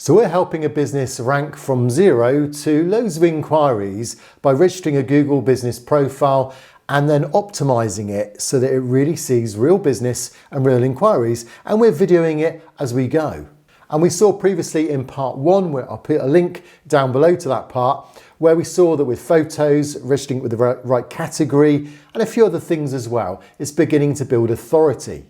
So we're helping a business rank from 0 to loads of inquiries by registering a Google business profile and then optimizing it so that it really sees real business and real inquiries, and we're videoing it as we go. And we saw previously in part 1, where I'll put a link down below to that part, where we saw that with photos, registering it with the right category and a few other things as well, it's beginning to build authority.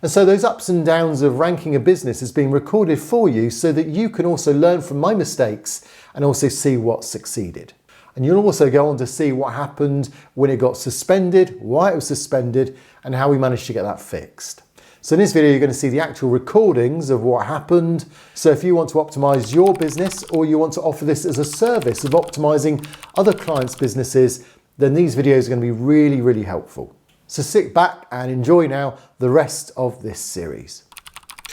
And so those ups and downs of ranking a business is being recorded for you so that you can also learn from my mistakes and also see what succeeded. And you'll also go on to see what happened when it got suspended, why it was suspended, and how we managed to get that fixed. So in this video, you're going to see the actual recordings of what happened. So if you want to optimize your business, or you want to offer this as a service of optimizing other clients' businesses, then these videos are going to be really, really helpful. So sit back and enjoy now the rest of this series.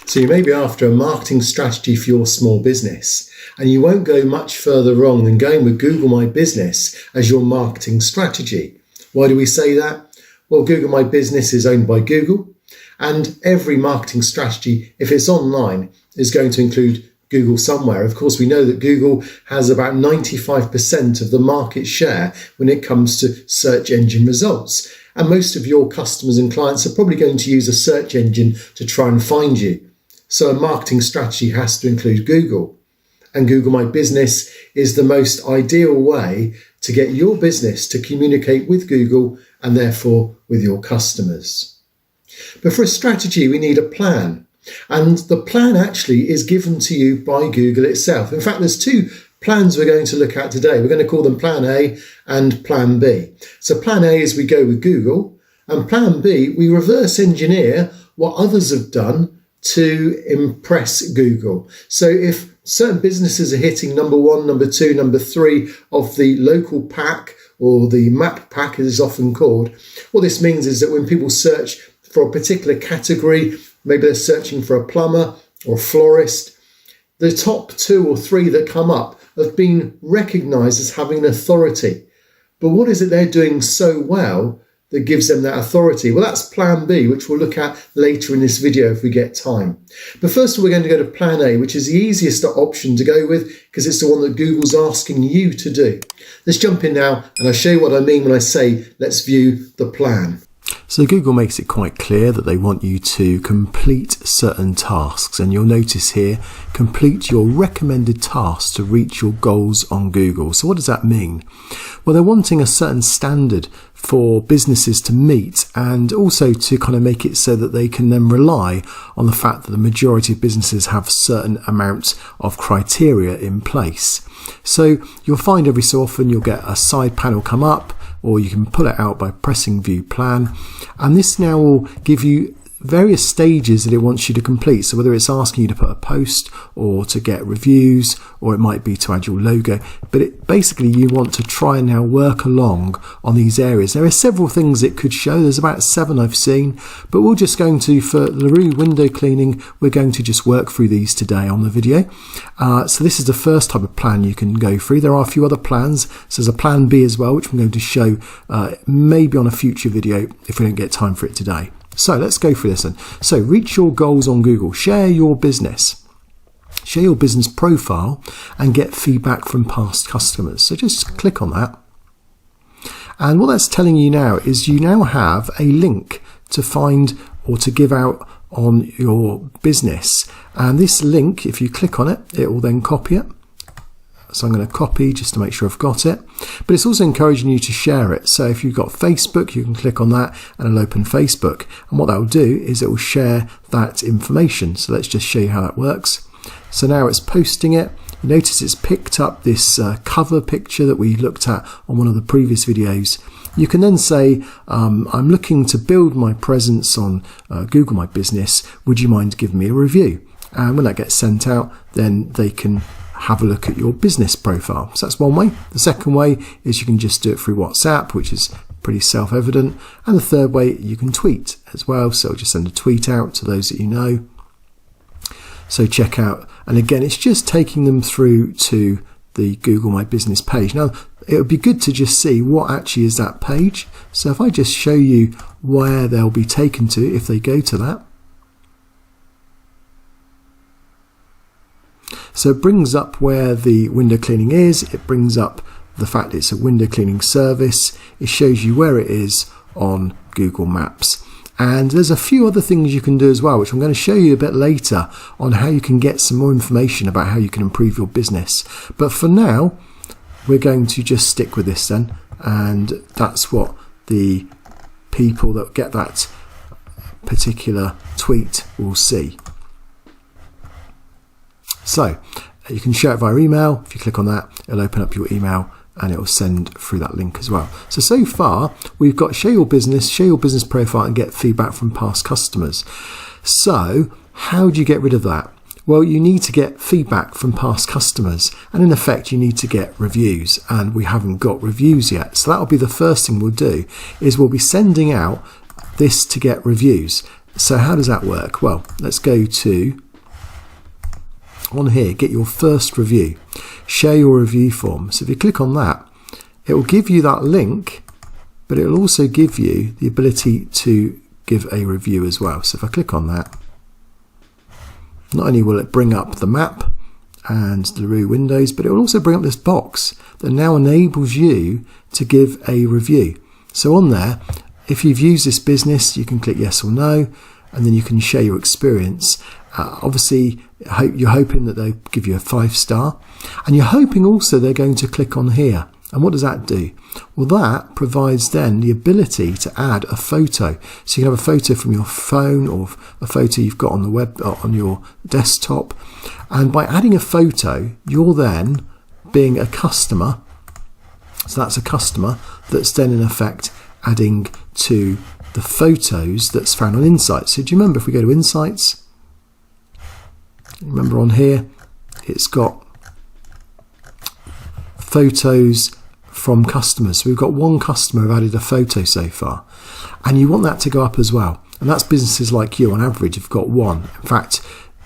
So you may be after a marketing strategy for your small business, and you won't go much further wrong than going with Google My Business as your marketing strategy. Why do we say that? Well, Google My Business is owned by Google, and every marketing strategy, if it's online, is going to include Google somewhere. Of course, we know that Google has about 95% of the market share when it comes to search engine results. And most of your customers and clients are probably going to use a search engine to try and find you. So a marketing strategy has to include Google. And Google My Business is the most ideal way to get your business to communicate with Google and therefore with your customers. But for a strategy, we need a plan. And the plan actually is given to you by Google itself. In fact, there's two plans we're going to look at today. We're going to call them Plan A and Plan B. So Plan A is we go with Google, and Plan B, we reverse engineer what others have done to impress Google. So if certain businesses are hitting number 1, number 2, number 3 of the local pack, or the map pack as it's often called, what this means is that when people search for a particular category, maybe they're searching for a plumber or a florist, the top 2 or 3 that come up have been recognised as having an authority. But what is it they're doing so well that gives them that authority? Well, that's Plan B, which we'll look at later in this video if we get time. But first of all, we're going to go to Plan A, which is the easiest option to go with because it's the one that Google's asking you to do. Let's jump in now and I'll show you what I mean when I say let's view the plan. So Google makes it quite clear that they want you to complete certain tasks, and you'll notice here, complete your recommended tasks to reach your goals on Google. So what does that mean? Well, they're wanting a certain standard for businesses to meet, and also to kind of make it so that they can then rely on the fact that the majority of businesses have certain amounts of criteria in place. So you'll find every so often you'll get a side panel come up, or you can pull it out by pressing View Plan, and this now will give you various stages that it wants you to complete. So whether it's asking you to put a post or to get reviews, or it might be to add your logo, but basically you want to try and now work along on these areas. There are several things it could show. There's about 7 I've seen, but we're just going to, for LaRue window cleaning, we're going to just work through these today on the video. So this is the first type of plan you can go through. There are a few other plans. So there's a Plan B as well, which I'm going to show maybe on a future video if we don't get time for it today. So let's go through this then. So reach your goals on Google, share your business profile and get feedback from past customers. So just click on that. And what that's telling you now is you now have a link to find or to give out on your business. And this link, if you click on it, it will then copy it. So I'm going to copy just to make sure I've got it. But it's also encouraging you to share it. So if you've got Facebook, you can click on that and it'll open Facebook. And what that will do is it will share that information. So let's just show you how that works. So now it's posting it. You notice it's picked up this cover picture that we looked at on one of the previous videos. You can then say, I'm looking to build my presence on Google My Business. Would you mind giving me a review? And when that gets sent out, then they can have a look at your business profile. So that's one way. The second way is you can just do it through WhatsApp, which is pretty self-evident. And the third way, you can tweet as well. So just send a tweet out to those that you know. So check out, and again, it's just taking them through to the Google My Business page. Now, it would be good to just see what actually is that page. So if I just show you where they'll be taken to if they go to that. So it brings up where the window cleaning is, it brings up the fact it's a window cleaning service, it shows you where it is on Google Maps. And there's a few other things you can do as well, which I'm going to show you a bit later on how you can get some more information about how you can improve your business. But for now, we're going to just stick with this then, and that's what the people that get that particular tweet will see. So you can share it via email. If you click on that, it'll open up your email and it will send through that link as well. So far we've got share your business profile and get feedback from past customers. So how do you get rid of that? Well, you need to get feedback from past customers, and in effect you need to get reviews, and we haven't got reviews yet. So that'll be the first thing we'll do, is we'll be sending out this to get reviews. So how does that work? Well, let's go to on here, get your first review, share your review form. So if you click on that, it will give you that link, but it will also give you the ability to give a review as well. So if I click on that, not only will it bring up the map and the LaRue windows, but it will also bring up this box that now enables you to give a review. So on there, if you've used this business, you can click yes or no, and then you can share your experience. Obviously, you're hoping that they give you a 5-star, and you're hoping also they're going to click on here. And what does that do? Well, that provides then the ability to add a photo. So you can have a photo from your phone or a photo you've got on the web, on your desktop. And by adding a photo, you're then being a customer. So that's a customer that's then in effect adding to the photos that's found on Insights. So do you remember if we go to Insights, remember on here, it's got photos from customers. So we've got one customer who added a photo so far, and you want that to go up as well. And that's businesses like you on average have got one. In fact,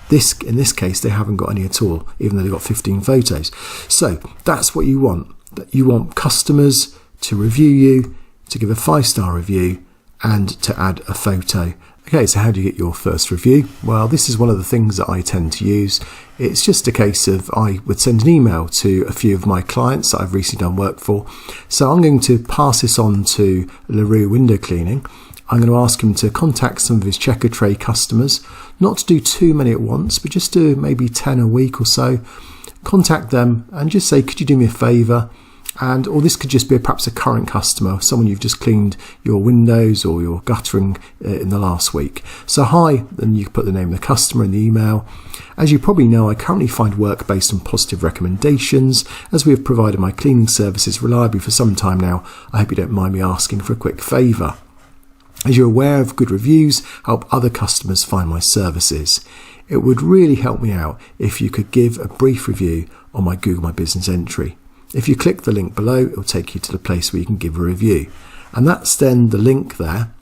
in this case, they haven't got any at all, even though they've got 15 photos. So that's what you want. You want customers to review you, to give a 5-star review, and to add a photo. Okay, so how do you get your first review? Well, this is one of the things that I tend to use. It's just a case of I would send an email to a few of my clients that I've recently done work for. So I'm going to pass this on to LaRue Window Cleaning. I'm going to ask him to contact some of his checker tray customers, not to do too many at once, but just do maybe 10 a week or so. Contact them and just say, could you do me a favour? Or this could just be perhaps a current customer, someone you've just cleaned your windows or your guttering in the last week. So hi, then you put the name of the customer in the email. As you probably know, I currently find work based on positive recommendations, as we have provided my cleaning services reliably for some time now. I hope you don't mind me asking for a quick favour. As you're aware, of good reviews help other customers find my services. It would really help me out if you could give a brief review on my Google My Business entry. If you click the link below, it will take you to the place where you can give a review. And that's then the link there.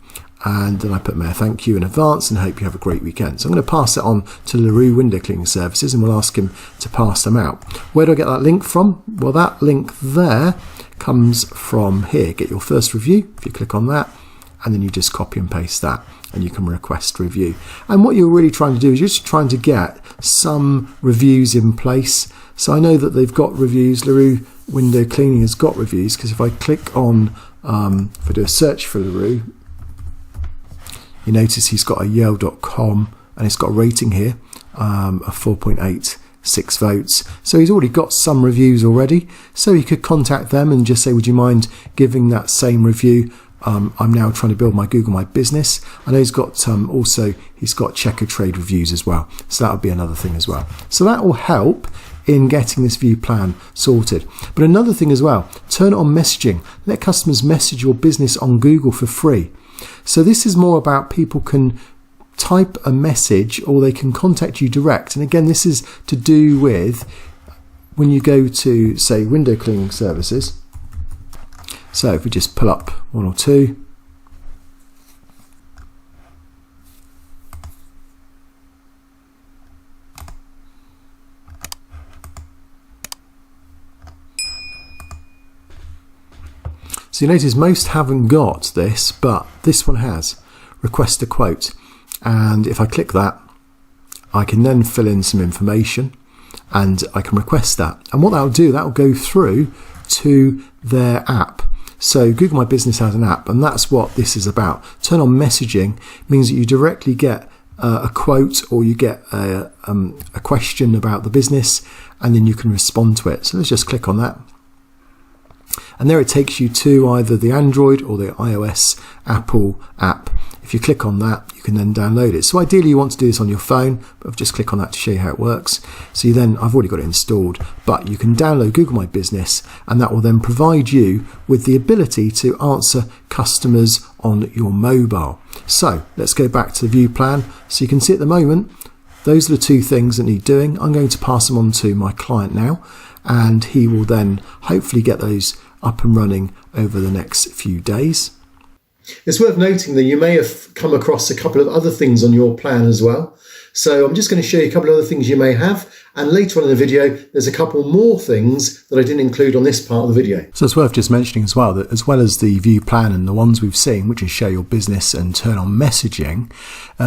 And then I put my thank you in advance and hope you have a great weekend. So I'm going to pass it on to LaRue Window Cleaning Services and we'll ask him to pass them out. Where do I get that link from? Well, that link there comes from here. Get your first review. If you click on that, and then you just copy and paste that and you can request review. And what you're really trying to do is you're just trying to get some reviews in place. So I know that they've got reviews. LaRue Window Cleaning has got reviews, because if I click on, if I do a search for LaRue, you notice he's got a Yale.com and it's got a rating here of 4.86 votes. So he's already got some reviews already. So you could contact them and just say, would you mind giving that same review? I'm now trying to build my Google My Business. I know he's got he's got checker trade reviews as well. So that would be another thing as well. So that will help in getting this view plan sorted. But another thing as well, turn on messaging. Let customers message your business on Google for free. So this is more about people can type a message or they can contact you direct. And again, this is to do with when you go to, say, window cleaning services. So if we just pull up one or two. So you notice most haven't got this, but this one has. Request a quote. And if I click that, I can then fill in some information. and I can request that. And what that'll do, that'll go through to their app. So Google My Business has an app, and that's what this is about. Turn on messaging means that you directly get a quote, or you get a question about the business, and then you can respond to it. So let's just click on that. And there it takes you to either the Android or the iOS Apple app. If you click on that, you can then download it. So ideally you want to do this on your phone, but I've just click on that to show you how it works. So I've already got it installed, but you can download Google My Business, and that will then provide you with the ability to answer customers on your mobile. So let's go back to the view plan. So you can see at the moment, those are the two things that need doing. I'm going to pass them on to my client now, and he will then hopefully get those up and running over the next few days. It's worth noting that you may have come across a couple of other things on your plan as well. So I'm just going to show you a couple of other things you may have. And later on in the video, there's a couple more things that I didn't include on this part of the video. So it's worth just mentioning as well that as well as the view plan and the ones we've seen, which is share your business and turn on messaging,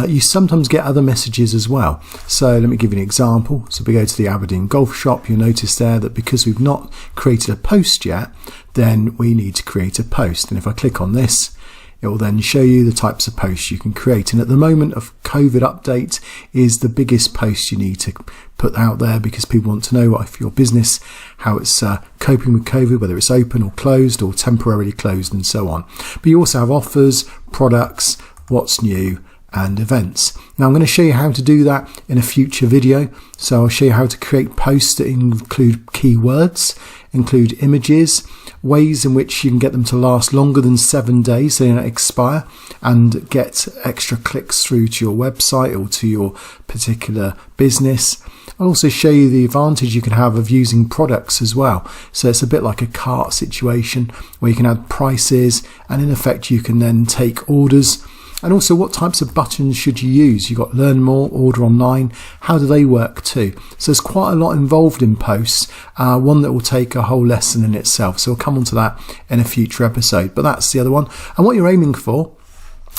you sometimes get other messages as well. So let me give you an example. So if we go to the Aberdeen Golf Shop, you'll notice there that because we've not created a post yet, then we need to create a post. And if I click on this, it will then show you the types of posts you can create. And at the moment of COVID update is the biggest post you need to put out there, because people want to know if your business, how it's coping with COVID, whether it's open or closed or temporarily closed and so on. But you also have offers, products, what's new, and events. Now I'm going to show you how to do that in a future video. So I'll show you how to create posts that include keywords, include images, ways in which you can get them to last longer than 7 days so they don't expire, and get extra clicks through to your website or to your particular business. I'll also show you the advantage you can have of using products as well. So it's a bit like a cart situation where you can add prices, and in effect you can then take orders. And also, what types of buttons should you use? You've got learn more, order online. How do they work too? So there's quite a lot involved in posts, one that will take a whole lesson in itself. So we'll come on to that in a future episode. But that's the other one. And what you're aiming for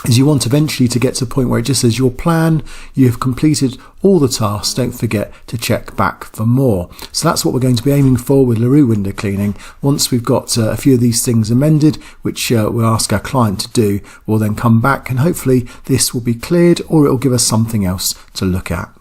is you want eventually to get to a point where it just says your plan, you have completed all the tasks, don't forget to check back for more. So that's what we're going to be aiming for with LaRue window cleaning. Once we've got a few of these things amended, which we'll ask our client to do, we'll then come back and hopefully this will be cleared, or it will give us something else to look at.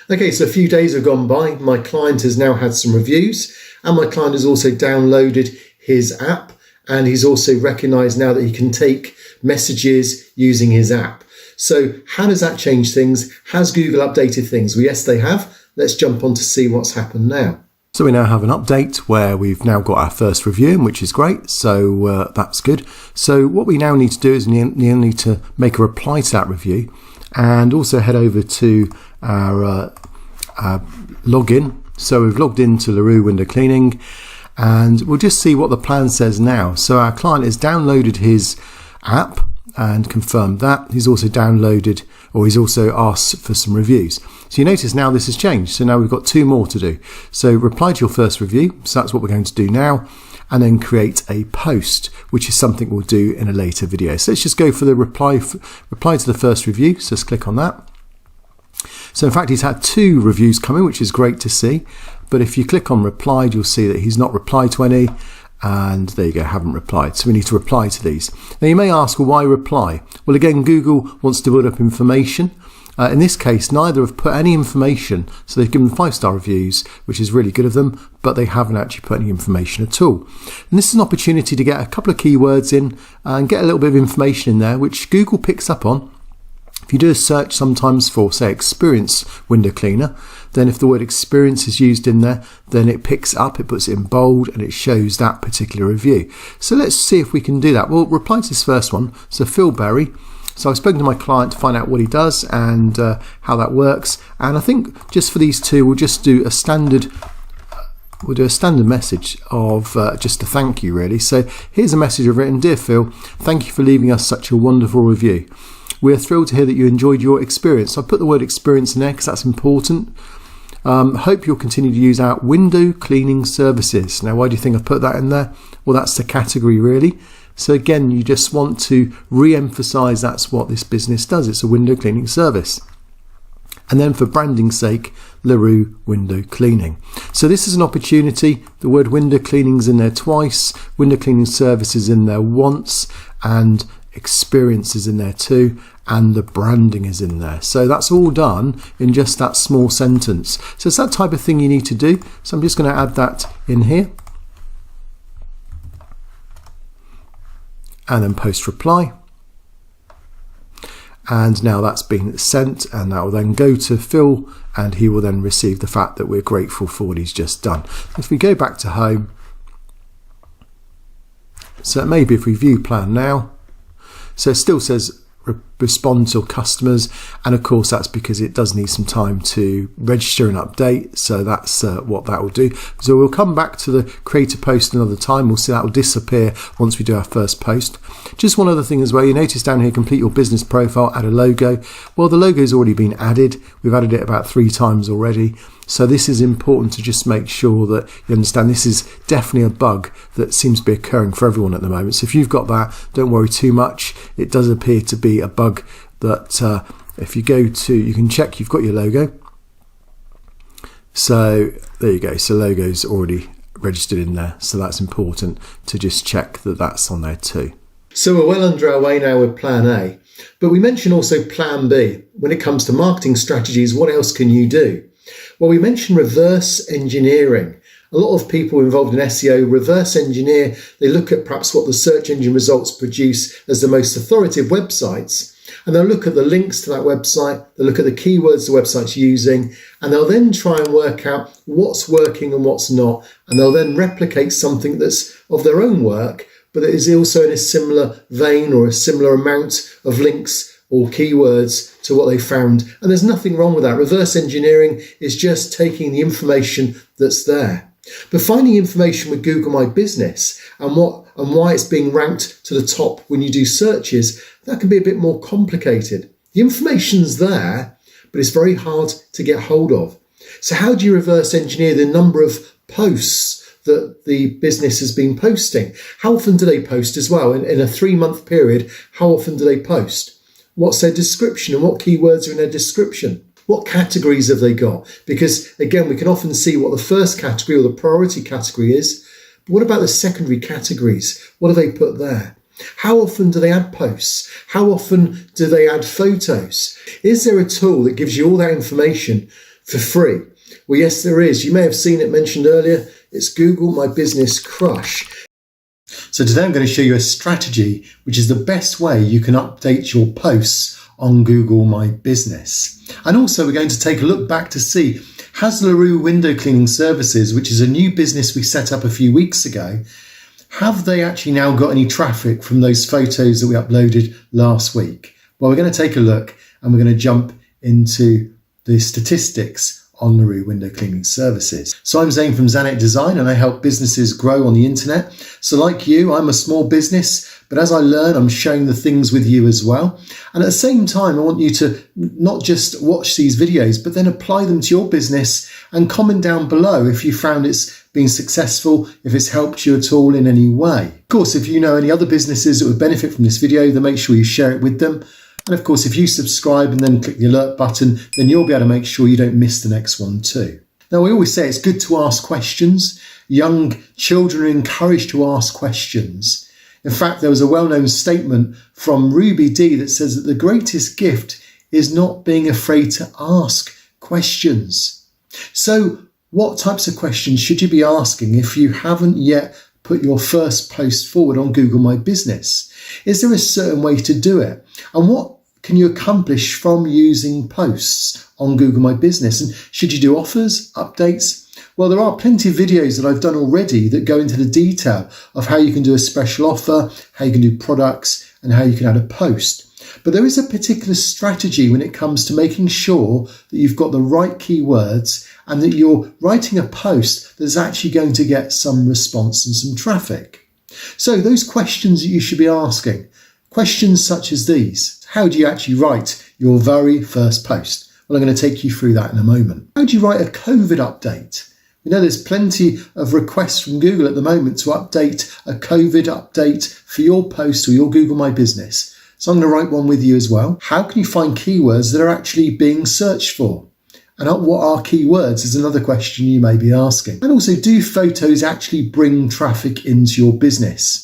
Okay, so a few days have gone by. My client has now had some reviews, and my client has also downloaded his app, and he's also recognised now that he can take messages using his app. So how does that change things? Has Google updated things? Well, yes, they have. Let's jump on to see what's happened now. So we now have an update where we've now got our first review, which is great. So that's good. So what we now need to do is we need to make a reply to that review, and also head over to our login. So we've logged into LaRue window cleaning, and we'll just see what the plan says now. So our client has downloaded his app and confirmed that. He's also downloaded, or he's also asked for some reviews. So you notice now this has changed. So now we've got 2 more to do. So reply to your first review. So that's what we're going to do now. And then create a post, which is something we'll do in a later video. So let's just go for the reply to the first review. So let's click on that. So in fact, he's had 2 reviews coming, which is great to see. But if you click on replied, you'll see that he's not replied to any. And there you go, haven't replied. So we need to reply to these. Now you may ask, well, why reply? Well, again, Google wants to build up information. In this case, neither have put any information. So they've given 5-star reviews, which is really good of them, but they haven't actually put any information at all. And this is an opportunity to get a couple of keywords in and get a little bit of information in there, which Google picks up on. If you do a search sometimes for, say, experience window cleaner, then if the word experience is used in there, then it picks up, it puts it in bold, and it shows that particular review. So let's see if we can do that. We'll reply to this first one. So Phil Berry. So I've spoken to my client to find out what he does and how that works. And I think just for these 2, we'll just do a standard message of just a thank you, really. So here's a message I've written. Dear Phil, thank you for leaving us such a wonderful review. We are thrilled to hear that you enjoyed your experience. So I put the word experience in there because that's important. Hope you'll continue to use our window cleaning services. Now, why do you think I put that in there? Well, that's the category, really. So again, you just want to re-emphasize that's what this business does. It's a window cleaning service. And then for branding's sake, LaRue window cleaning. So this is an opportunity. The word window cleaning is in there twice, window cleaning service is in there once, and experience is in there too, and the branding is in there. So that's all done in just that small sentence. So it's that type of thing you need to do. So I'm just going to add that in here. And then post reply. And now that's been sent, and that will then go to Phil, and he will then receive the fact that we're grateful for what he's just done. If we go back to home, so maybe if we view plan now, so it still says respond to customers, and of course that's because it does need some time to register and update, so that's what that will do. So we'll come back to the create a post another time. We'll see that will disappear once we do our first post. Just one other thing as well, you notice down here, complete your business profile, add a logo. Well, the logo has already been added. We've added it about 3 times already. So this is important to just make sure that you understand this is definitely a bug that seems to be occurring for everyone at the moment. So if you've got that, don't worry too much. It does appear to be a bug that if you go to, you can check you've got your logo. So there you go. So logo's already registered in there. So that's important to just check that that's on there too. So we're well under our way now with plan A, but we mentioned also plan B. When it comes to marketing strategies, what else can you do? Well, we mentioned reverse engineering. A lot of people involved in SEO reverse engineer. They look at perhaps what the search engine results produce as the most authoritative websites, and they'll look at the links to that website, they'll look at the keywords the website's using, and they'll then try and work out what's working and what's not, and they'll then replicate something that's of their own work, but that is also in a similar vein or a similar amount of links or keywords to what they found. And there's nothing wrong with that. Reverse engineering is just taking the information that's there. But finding information with Google My Business and why it's being ranked to the top when you do searches, that can be a bit more complicated. The information's there, but it's very hard to get hold of. So how do you reverse engineer the number of posts that the business has been posting? How often do they post as well? In a 3-month period, how often do they post? What's their description and what keywords are in their description? What categories have they got? Because again, we can often see what the first category or the priority category is. But what about the secondary categories? What have they put there? How often do they add posts? How often do they add photos? Is there a tool that gives you all that information for free? Well, yes, there is. You may have seen it mentioned earlier. It's Google My Business Crush. So today I'm going to show you a strategy which is the best way you can update your posts on Google My Business. And also we're going to take a look back to see, has LaRue Window Cleaning Services, which is a new business we set up a few weeks ago, have they actually now got any traffic from those photos that we uploaded last week? Well, we're going to take a look and we're going to jump into the statistics on LaRue Window Cleaning Services. So I'm Zane from Zanet Design, and I help businesses grow on the internet. So like you, I'm a small business, but as I learn, I'm sharing the things with you as well. And at the same time, I want you to not just watch these videos, but then apply them to your business and comment down below if you found it's been successful, if it's helped you at all in any way. Of course, if you know any other businesses that would benefit from this video, then make sure you share it with them. And of course, if you subscribe and then click the alert button, then you'll be able to make sure you don't miss the next one too. Now, we always say it's good to ask questions. Young children are encouraged to ask questions. In fact, there was a well-known statement from Ruby D that says that the greatest gift is not being afraid to ask questions. So what types of questions should you be asking if you haven't yet put your first post forward on Google My Business? Is there a certain way to do it? And what can you accomplish from using posts on Google My Business? And should you do offers, updates? Well, there are plenty of videos that I've done already that go into the detail of how you can do a special offer, how you can do products, and how you can add a post. But there is a particular strategy when it comes to making sure that you've got the right keywords and that you're writing a post that's actually going to get some response and some traffic. So those questions that you should be asking, questions such as these. How do you actually write your very first post? Well, I'm going to take you through that in a moment. How do you write a COVID update? You know, there's plenty of requests from Google at the moment to update a COVID update for your post or your Google My Business. So I'm going to write one with you as well. How can you find keywords that are actually being searched for? And what are keywords is another question you may be asking. And also, do photos actually bring traffic into your business?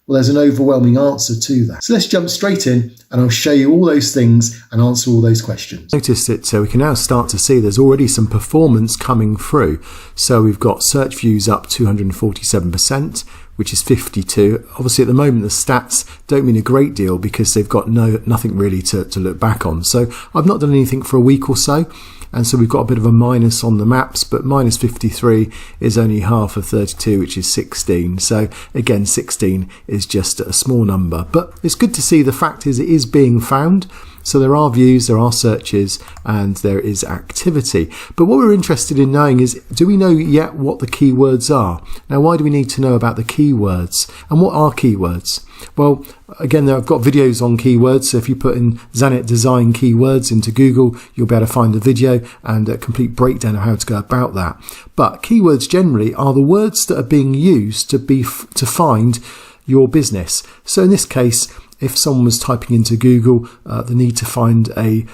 Well, there's an overwhelming answer to that. So let's jump straight in and I'll show you all those things and answer all those questions. Notice that we can now start to see there's already some performance coming through. So we've got search views up 247%, which is 52. Obviously at the moment the stats don't mean a great deal because they've got nothing really to look back on. So I've not done anything for a week or so. And so we've got a bit of a minus on the maps, but minus 53 is only half of 32, which is 16. So again, 16 is just a small number, but it's good to see the fact is it is being found. So there are views, there are searches, and there is activity. But what we're interested in knowing is, do we know yet what the keywords are? Now, why do we need to know about the keywords? And what are keywords? Well, again, I've got videos on keywords. So if you put in Zanet design keywords into Google, you'll be able to find a video and a complete breakdown of how to go about that. But keywords generally are the words that are being used to find your business. So in this case, if someone was typing into Google the need to find a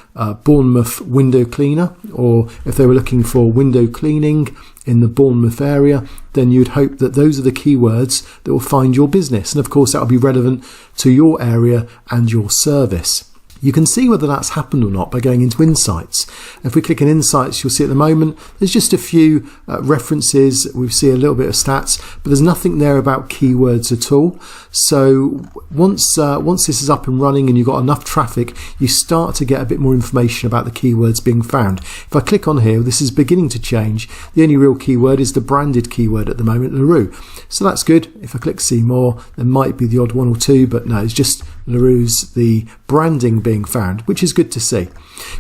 Bournemouth window cleaner, or if they were looking for window cleaning in the Bournemouth area, then you'd hope that those are the keywords that will find your business. And of course, that will be relevant to your area and your service. You can see whether that's happened or not by going into Insights. If we click in Insights, you'll see at the moment there's just a few references. We see a little bit of stats, but there's nothing there about keywords at all. So once this is up and running and you've got enough traffic, you start to get a bit more information about the keywords being found. If I click on here, this is beginning to change. The only real keyword is the branded keyword at the moment, LaRue. So that's good. If I click see more, there might be the odd one or two, but no, it's just LaRue's the branding being found, which is good to see.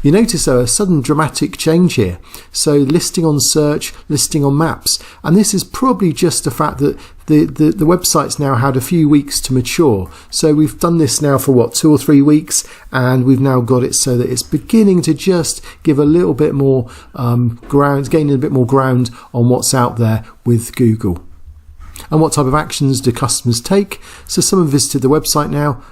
You notice though a sudden dramatic change here. So listing on search, listing on maps, and this is probably just the fact that the website's now had a few weeks to mature. So we've done this now for what, 2 or 3 weeks, and we've now got it so that it's beginning to just give a little bit more ground, gaining a bit more ground on what's out there with Google. And what type of actions do customers take? So some have visited the website now.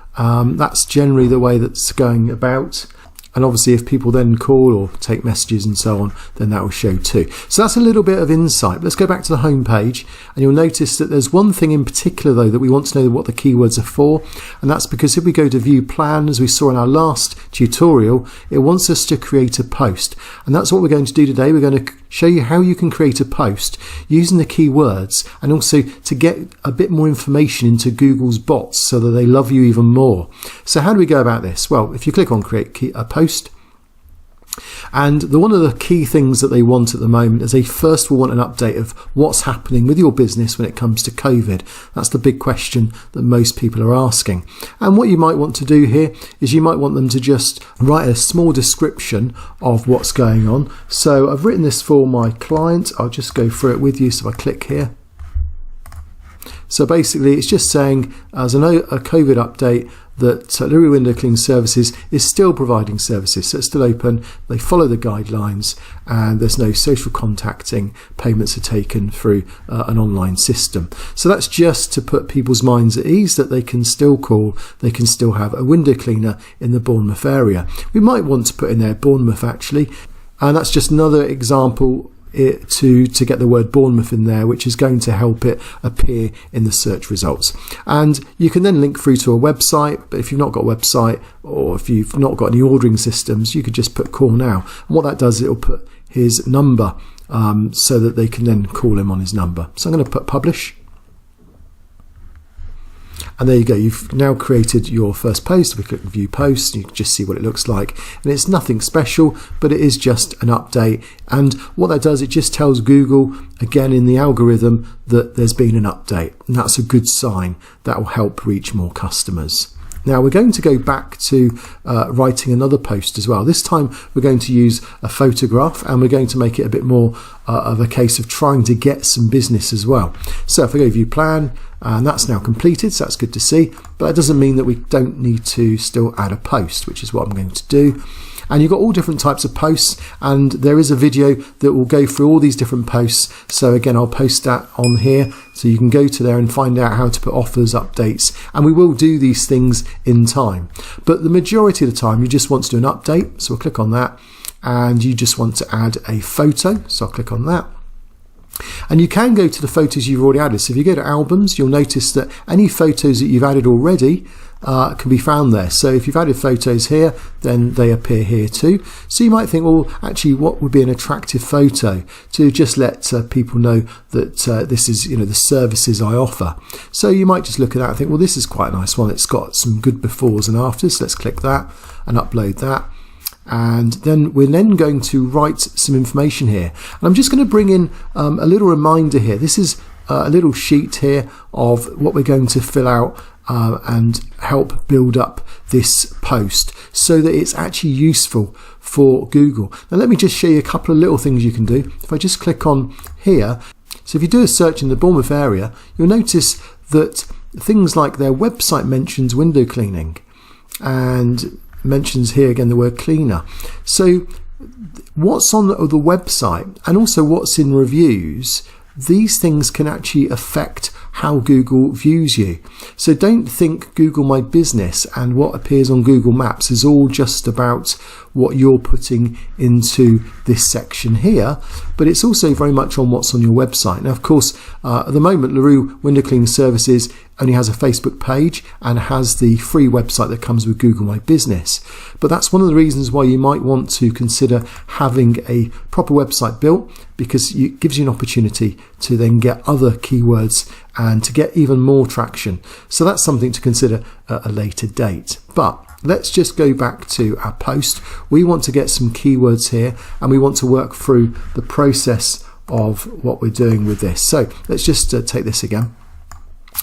That's generally the way that's going about. And obviously if people then call or take messages and so on, then that will show too. So that's a little bit of insight. Let's go back to the home page, and you'll notice that there's one thing in particular though that we want to know what the keywords are for, and that's because if we go to view plan, as we saw in our last tutorial, it wants us to create a post, and that's what we're going to do today. We're going to show you how you can create a post using the keywords, and also to get a bit more information into Google's bots so that they love you even more. So how do we go about this? Well, if you click on create a post, and one of the key things that they want at the moment is they first will want an update of what's happening with your business when it comes to COVID. That's the big question that most people are asking. And what you might want to do here is you might want them to just write a small description of what's going on. So I've written this for my client. I'll just go through it with you. So if I click here. So basically it's just saying as a COVID update that LaRue Window Cleaning Services is still providing services, so it's still open, they follow the guidelines, and there's no social contacting, payments are taken through an online system. So that's just to put people's minds at ease that they can still call, they can still have a window cleaner in the Bournemouth area. We might want to put in there Bournemouth actually, and that's just another example to get the word Bournemouth in there, which is going to help it appear in the search results. And you can then link through to a website, but if you've not got a website or if you've not got any ordering systems, you could just put call now. And what that does is it'll put his number so that they can then call him on his number. So I'm going to put publish. And there you go, you've now created your first post. We click view post, you can just see what it looks like. And it's nothing special, but it is just an update. And what that does, it just tells Google, again in the algorithm, that there's been an update. And that's a good sign. That will help reach more customers. Now we're going to go back to writing another post as well. This time we're going to use a photograph, and we're going to make it a bit more of a case of trying to get some business as well. So if I go view plan, and that's now completed, so that's good to see, but that doesn't mean that we don't need to still add a post, which is what I'm going to do. And you've got all different types of posts, and there is a video that will go through all these different posts. So again, I'll post that on here, so you can go to there and find out how to put offers, updates, and we will do these things in time. But the majority of the time, you just want to do an update, so we'll click on that. and you just want to add a photo. So I'll click on that. And you can go to the photos you've already added. So if you go to albums, you'll notice that any photos that you've added already can be found there. So if you've added photos here, then they appear here too. So you might think, well, actually, what would be an attractive photo to just let people know that this is, the services I offer. So you might just look at that and think, well, this is quite a nice one. It's got some good befores and afters. So let's click that and upload that. And then we're going to write some information here. And I'm just going to bring in a little reminder here. This is a little sheet here of what we're going to fill out and help build up this post so that it's actually useful for Google. Now let me just show you a couple of little things you can do. If I just click on here, so if you do a search in the Bournemouth area, you'll notice that things like their website mentions window cleaning and mentions here again the word cleaner. So what's on the website and also what's in reviews, these things can actually affect how Google views you. So don't think Google My Business and what appears on Google Maps is all just about what you're putting into this section here, but it's also very much on what's on your website. Now, of course, at the moment, LaRue Window Cleaning Services only has a Facebook page and has the free website that comes with Google My Business. But that's one of the reasons why you might want to consider having a proper website built, because it gives you an opportunity to then get other keywords and to get even more traction. So that's something to consider at a later date. But let's just go back to our post. We want to get some keywords here and we want to work through the process of what we're doing with this. So let's just take this again.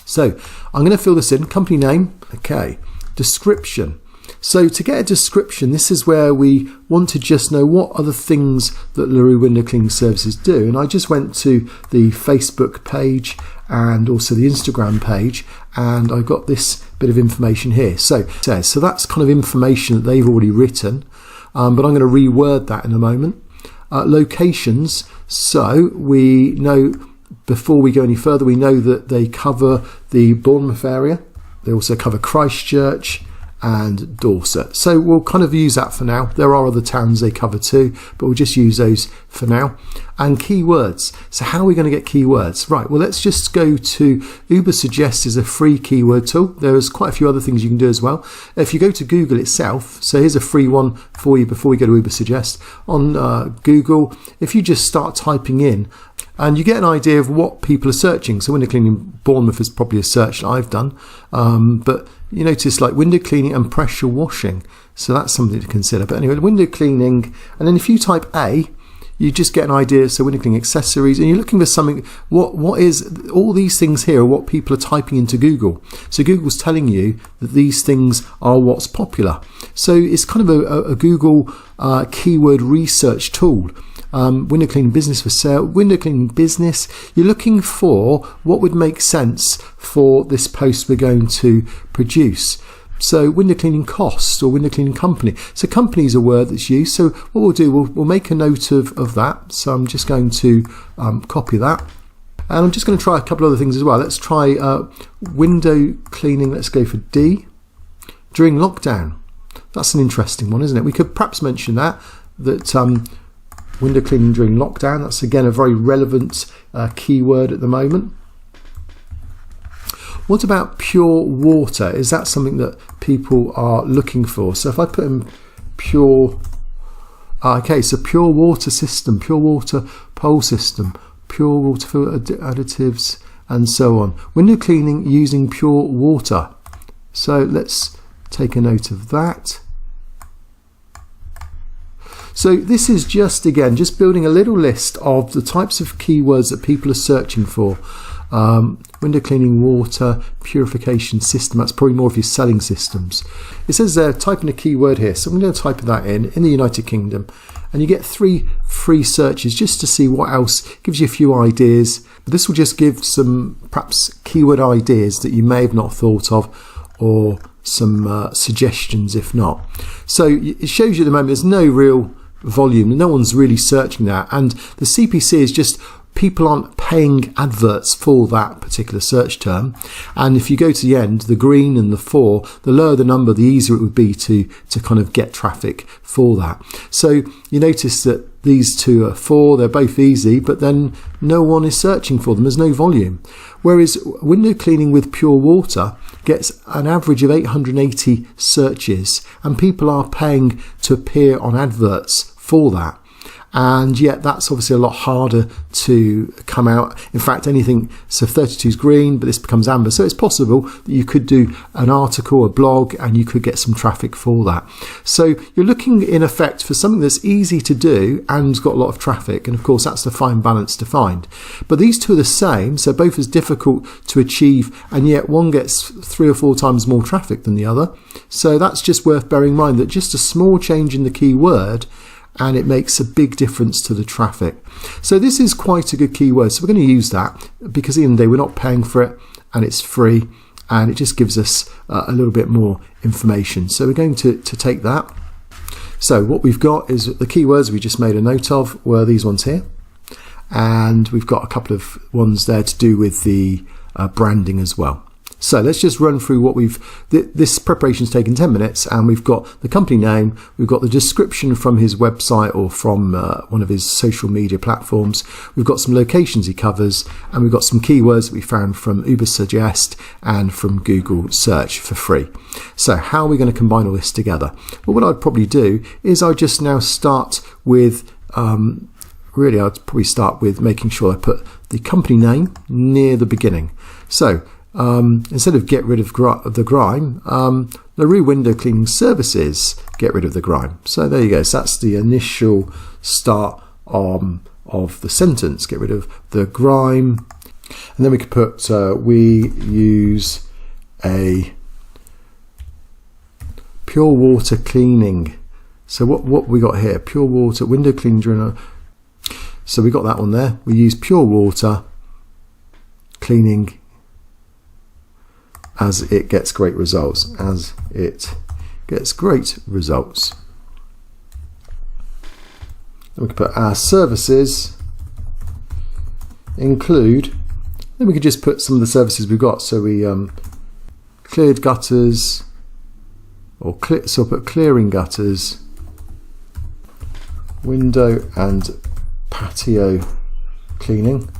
So I'm going to fill this in. Company name, okay. Description. So to get a description, this is where we want to just know what other things that LaRue Window Cleaning Services do. And I just went to the Facebook page and also the Instagram page, and I got this bit of information here. So that's kind of information that they've already written, but I'm going to reword that in a moment. Locations. So we know, before we go any further, we know that they cover the Bournemouth area. They also cover Christchurch and Dorset. So we'll kind of use that for now. There are other towns they cover too, but we'll just use those for now. And keywords. So how are we going to get keywords? Right, well, let's just go to Ubersuggest is a free keyword tool. There's quite a few other things you can do as well. If you go to Google itself, so here's a free one for you before we go to Ubersuggest. On Google, if you just start typing in, and you get an idea of what people are searching. So window cleaning Bournemouth is probably a search that I've done. But you notice like window cleaning and pressure washing. So that's something to consider. But anyway, window cleaning. And then if you type A, you just get an idea. So window cleaning accessories, and you're looking for something. What is all these things here are what people are typing into Google. So Google's telling you that these things are what's popular. So it's kind of a Google keyword research tool. Window cleaning business for sale, window cleaning business. You're looking for what would make sense for this post we're going to produce. So window cleaning cost or window cleaning company. So company is a word that's used. So what we'll do, we'll make a note of that. So I'm just going to copy that. And I'm just going to try a couple other things as well. Let's try window cleaning. Let's go for D. During lockdown. That's an interesting one, isn't it? We could perhaps mention that window cleaning during lockdown. That's again a very relevant keyword at the moment. What about pure water? Is that something that people are looking for? So if I put in pure, okay, so pure water system, pure water pole system, pure water additives, and so on. Window cleaning using pure water. So let's take a note of that. So this is just, again, just building a little list of the types of keywords that people are searching for. Window cleaning, water, purification system. That's probably more of your selling systems. It says there, type in a keyword here. So I'm going to type that in the United Kingdom. And you get 3 free searches just to see what else. Gives you a few ideas. But this will just give some perhaps keyword ideas that you may have not thought of, or some suggestions if not. So it shows you at the moment there's no real volume. No one's really searching that, and the CPC is just people aren't paying adverts for that particular search term. And if you go to the end, the green and the 4, the lower the number, the easier it would be to kind of get traffic for that. So you notice that these two are 4, they're both easy, but then no one is searching for them, there's no volume. Whereas window cleaning with pure water gets an average of 880 searches, and people are paying to appear on adverts for that. And yet that's obviously a lot harder to come out. In fact, anything, so 32 is green, but this becomes amber. So it's possible that you could do an article, a blog, and you could get some traffic for that. So you're looking in effect for something that's easy to do and got a lot of traffic. And of course, that's the fine balance to find. But these two are the same, so both as difficult to achieve, and yet one gets 3 or 4 times more traffic than the other. So that's just worth bearing in mind, that just a small change in the keyword and it makes a big difference to the traffic. So this is quite a good keyword. So we're going to use that because at the end of the day, we're not paying for it and it's free, and it just gives us a little bit more information. So we're going to take that. So what we've got is the keywords we just made a note of were these ones here. And we've got a couple of ones there to do with the branding as well. So let's just run through what this preparation's taken 10 minutes, and we've got the company name, we've got the description from his website or from one of his social media platforms, we've got some locations he covers, and we've got some keywords that we found from Ubersuggest and from Google Search for free. So how are we going to combine all this together? Well, what I'd probably do is I'd just now start with, really I'd probably start with making sure I put the company name near the beginning. So instead of get rid of the grime, LaRue Window Cleaning Services, get rid of the grime. So there you go. So that's the initial start of the sentence. Get rid of the grime. And then we could put, we use a pure water cleaning. So what we got here? Pure water, window cleaning during so we got that one there. We use pure water cleaning as it gets great results, as it gets great results. And we can put our services include, then we could just put some of the services we've got. So we cleared gutters, or so I'll put clearing gutters, window and patio cleaning,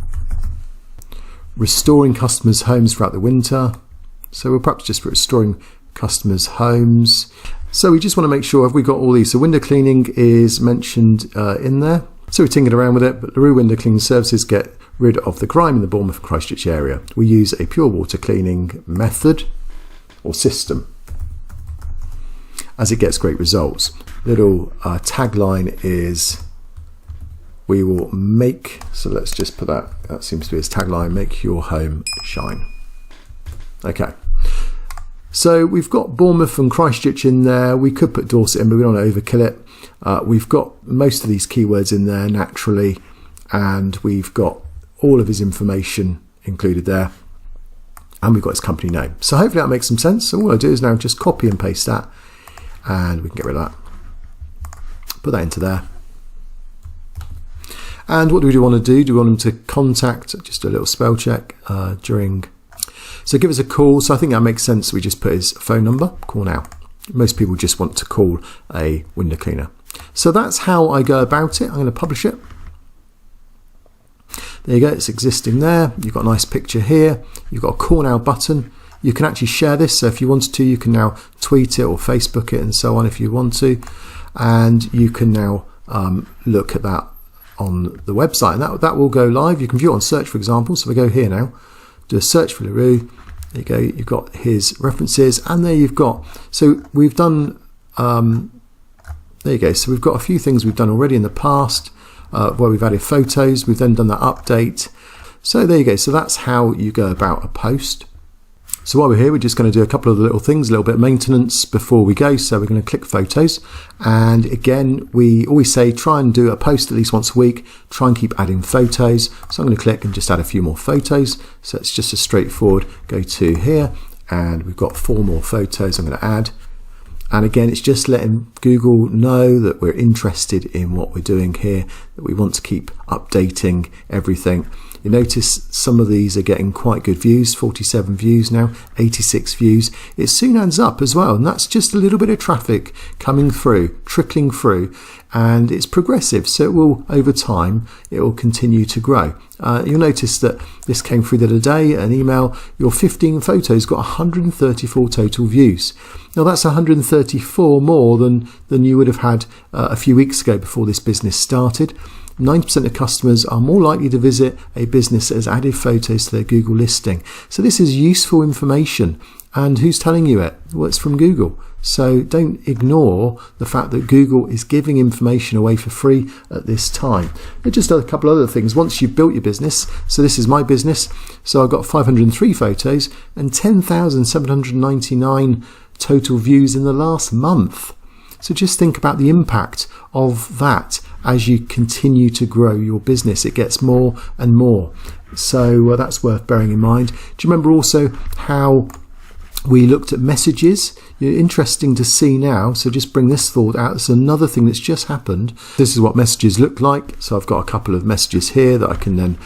restoring customers' homes throughout the winter. So we'll perhaps just put restoring customers' homes. So we just want to make sure, have we got all these? So window cleaning is mentioned in there. So we're tinkering around with it, but LaRue Window Cleaning Services get rid of the grime in the Bournemouth and Christchurch area. We use a pure water cleaning method or system as it gets great results. Little tagline is, we will make, so let's just put that seems to be his tagline, make your home shine. Okay, so we've got Bournemouth and Christchurch in there. We could put Dorset in, but we don't want to overkill it. We've got most of these keywords in there naturally, and we've got all of his information included there, and we've got his company name. So hopefully that makes some sense. So all I do is now just copy and paste that, and we can get rid of that. Put that into there. And what do we want to do? Do we want them to contact, just a little spell check during. So give us a call. So I think that makes sense. We just put his phone number, call now. Most people just want to call a window cleaner. So that's how I go about it. I'm going to publish it. There you go. It's existing there. You've got a nice picture here. You've got a call now button. You can actually share this. So if you wanted to, you can now tweet it or Facebook it and so on if you want to. And you can now look at that on the website, and that will go live. You can view it on search, for example. So we go here now, do a search for LaRue. There you go, you've got his references, and there you've got, so we've done, there you go, so we've got a few things we've done already in the past where we've added photos, we've then done that update. So there you go, so that's how you go about a post. So while we're here, we're just going to do a couple of little things, a little bit of maintenance before we go. So we're going to click photos. And again, we always say try and do a post at least once a week. Try and keep adding photos. So I'm going to click and just add a few more photos. So it's just a straightforward go to here. And we've got 4 more photos I'm going to add. And again, it's just letting Google know that we're interested in what we're doing here, that we want to keep updating everything. You notice some of these are getting quite good views, 47 views now, 86 views. It soon adds up as well, and that's just a little bit of traffic coming through, trickling through, and it's progressive, so it will, over time, it will continue to grow. You'll notice that this came through the other day, an email, your 15 photos got 134 total views. Now that's 134 more than you would have had a few weeks ago before this business started. 90% of customers are more likely to visit a business that has added photos to their Google listing. So this is useful information. And who's telling you it? Well, it's from Google. So don't ignore the fact that Google is giving information away for free at this time. There's just a couple other things. Once you've built your business, so this is my business, so I've got 503 photos and 10,799 total views in the last month. So just think about the impact of that as you continue to grow your business. It gets more and more. So that's worth bearing in mind. Do you remember also how we looked at messages? Interesting to see now, so just bring this thought out. It's another thing that's just happened. This is what messages look like. So I've got a couple of messages here that I can then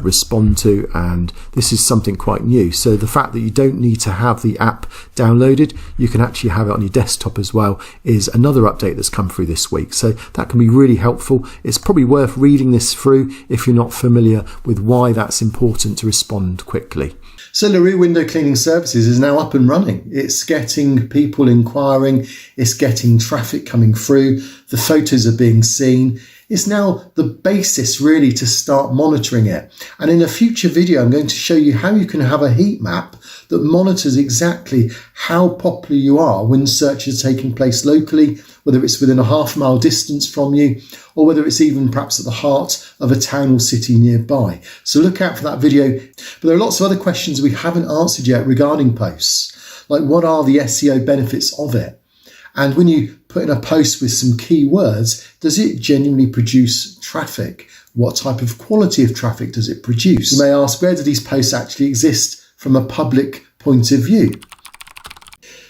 respond to, and this is something quite new. So the fact that you don't need to have the app downloaded, you can actually have it on your desktop as well, is another update that's come through this week. So that can be really helpful. It's probably worth reading this through if you're not familiar with why that's important to respond quickly. So LaRue Window Cleaning Services is now up and running. It's getting people inquiring, it's getting traffic coming through, the photos are being seen. It's now the basis really to start monitoring it. And in a future video, I'm going to show you how you can have a heat map that monitors exactly how popular you are when searches are taking place locally, whether it's within a half-mile distance from you, or whether it's even perhaps at the heart of a town or city nearby. So look out for that video. But there are lots of other questions we haven't answered yet regarding posts, like what are the SEO benefits of it? And when you put in a post with some keywords, does it genuinely produce traffic? What type of quality of traffic does it produce? You may ask, where do these posts actually exist from a public point of view?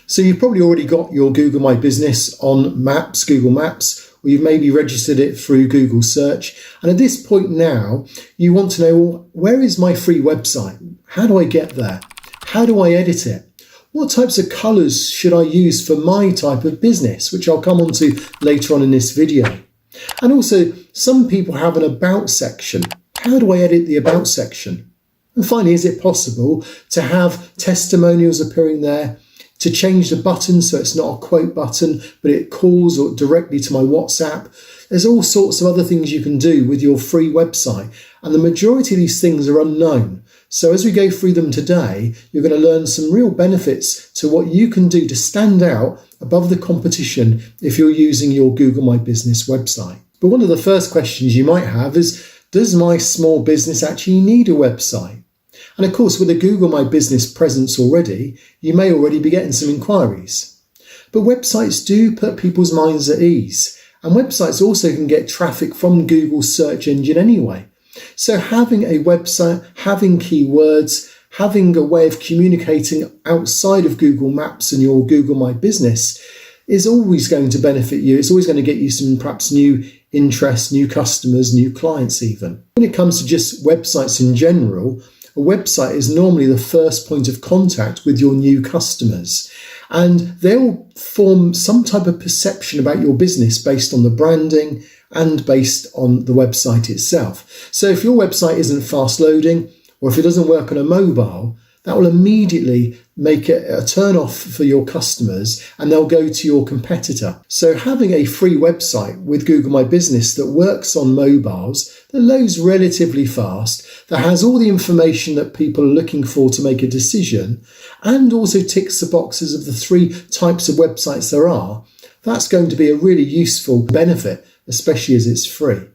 So you've probably already got your Google My Business on Maps, Google Maps, or you've maybe registered it through Google Search. And at this point now, you want to know, well, where is my free website? How do I get there? How do I edit it? What types of colours should I use for my type of business, which I'll come on to later on in this video. And also, some people have an About section. How do I edit the About section? And finally, is it possible to have testimonials appearing there, to change the button so it's not a quote button, but it calls or directly to my WhatsApp? There's all sorts of other things you can do with your free website, and the majority of these things are unknown. So as we go through them today, you're going to learn some real benefits to what you can do to stand out above the competition if you're using your Google My Business website. But one of the first questions you might have is, does my small business actually need a website? And of course, with a Google My Business presence already, you may already be getting some inquiries. But websites do put people's minds at ease, and websites also can get traffic from Google's search engine anyway. So having a website, having keywords, having a way of communicating outside of Google Maps and your Google My Business is always going to benefit you. It's always going to get you some perhaps new interest, new customers, new clients even. When it comes to just websites in general, a website is normally the first point of contact with your new customers, and they'll form some type of perception about your business based on the branding and based on the website itself. So if your website isn't fast loading, or if it doesn't work on a mobile, that will immediately make it a turn off for your customers, and they'll go to your competitor. So having a free website with Google My Business that works on mobiles, that loads relatively fast, that has all the information that people are looking for to make a decision, and also ticks the boxes of the 3 types of websites there are, that's going to be a really useful benefit, especially as it's free.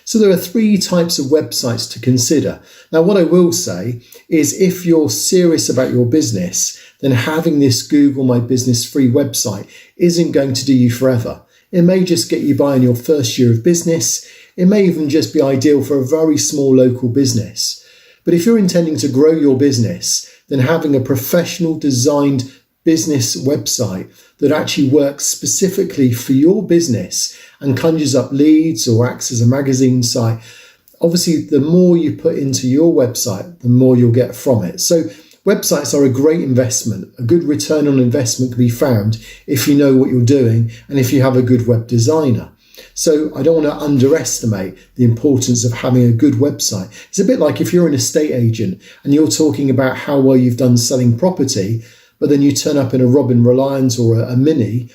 So there are 3 types of websites to consider. Now, what I will say is if you're serious about your business, then having this Google My Business free website isn't going to do you forever. It may just get you by in your first year of business. It may even just be ideal for a very small local business. But if you're intending to grow your business, then having a professional designed business website that actually works specifically for your business and conjures up leads or acts as a magazine site, obviously the more you put into your website, the more you'll get from it. So websites are a great investment. A good return on investment can be found if you know what you're doing and if you have a good web designer. So I don't want to underestimate the importance of having a good website. It's a bit like if you're an estate agent and you're talking about how well you've done selling property, but then you turn up in a Robin Reliance or a Mini,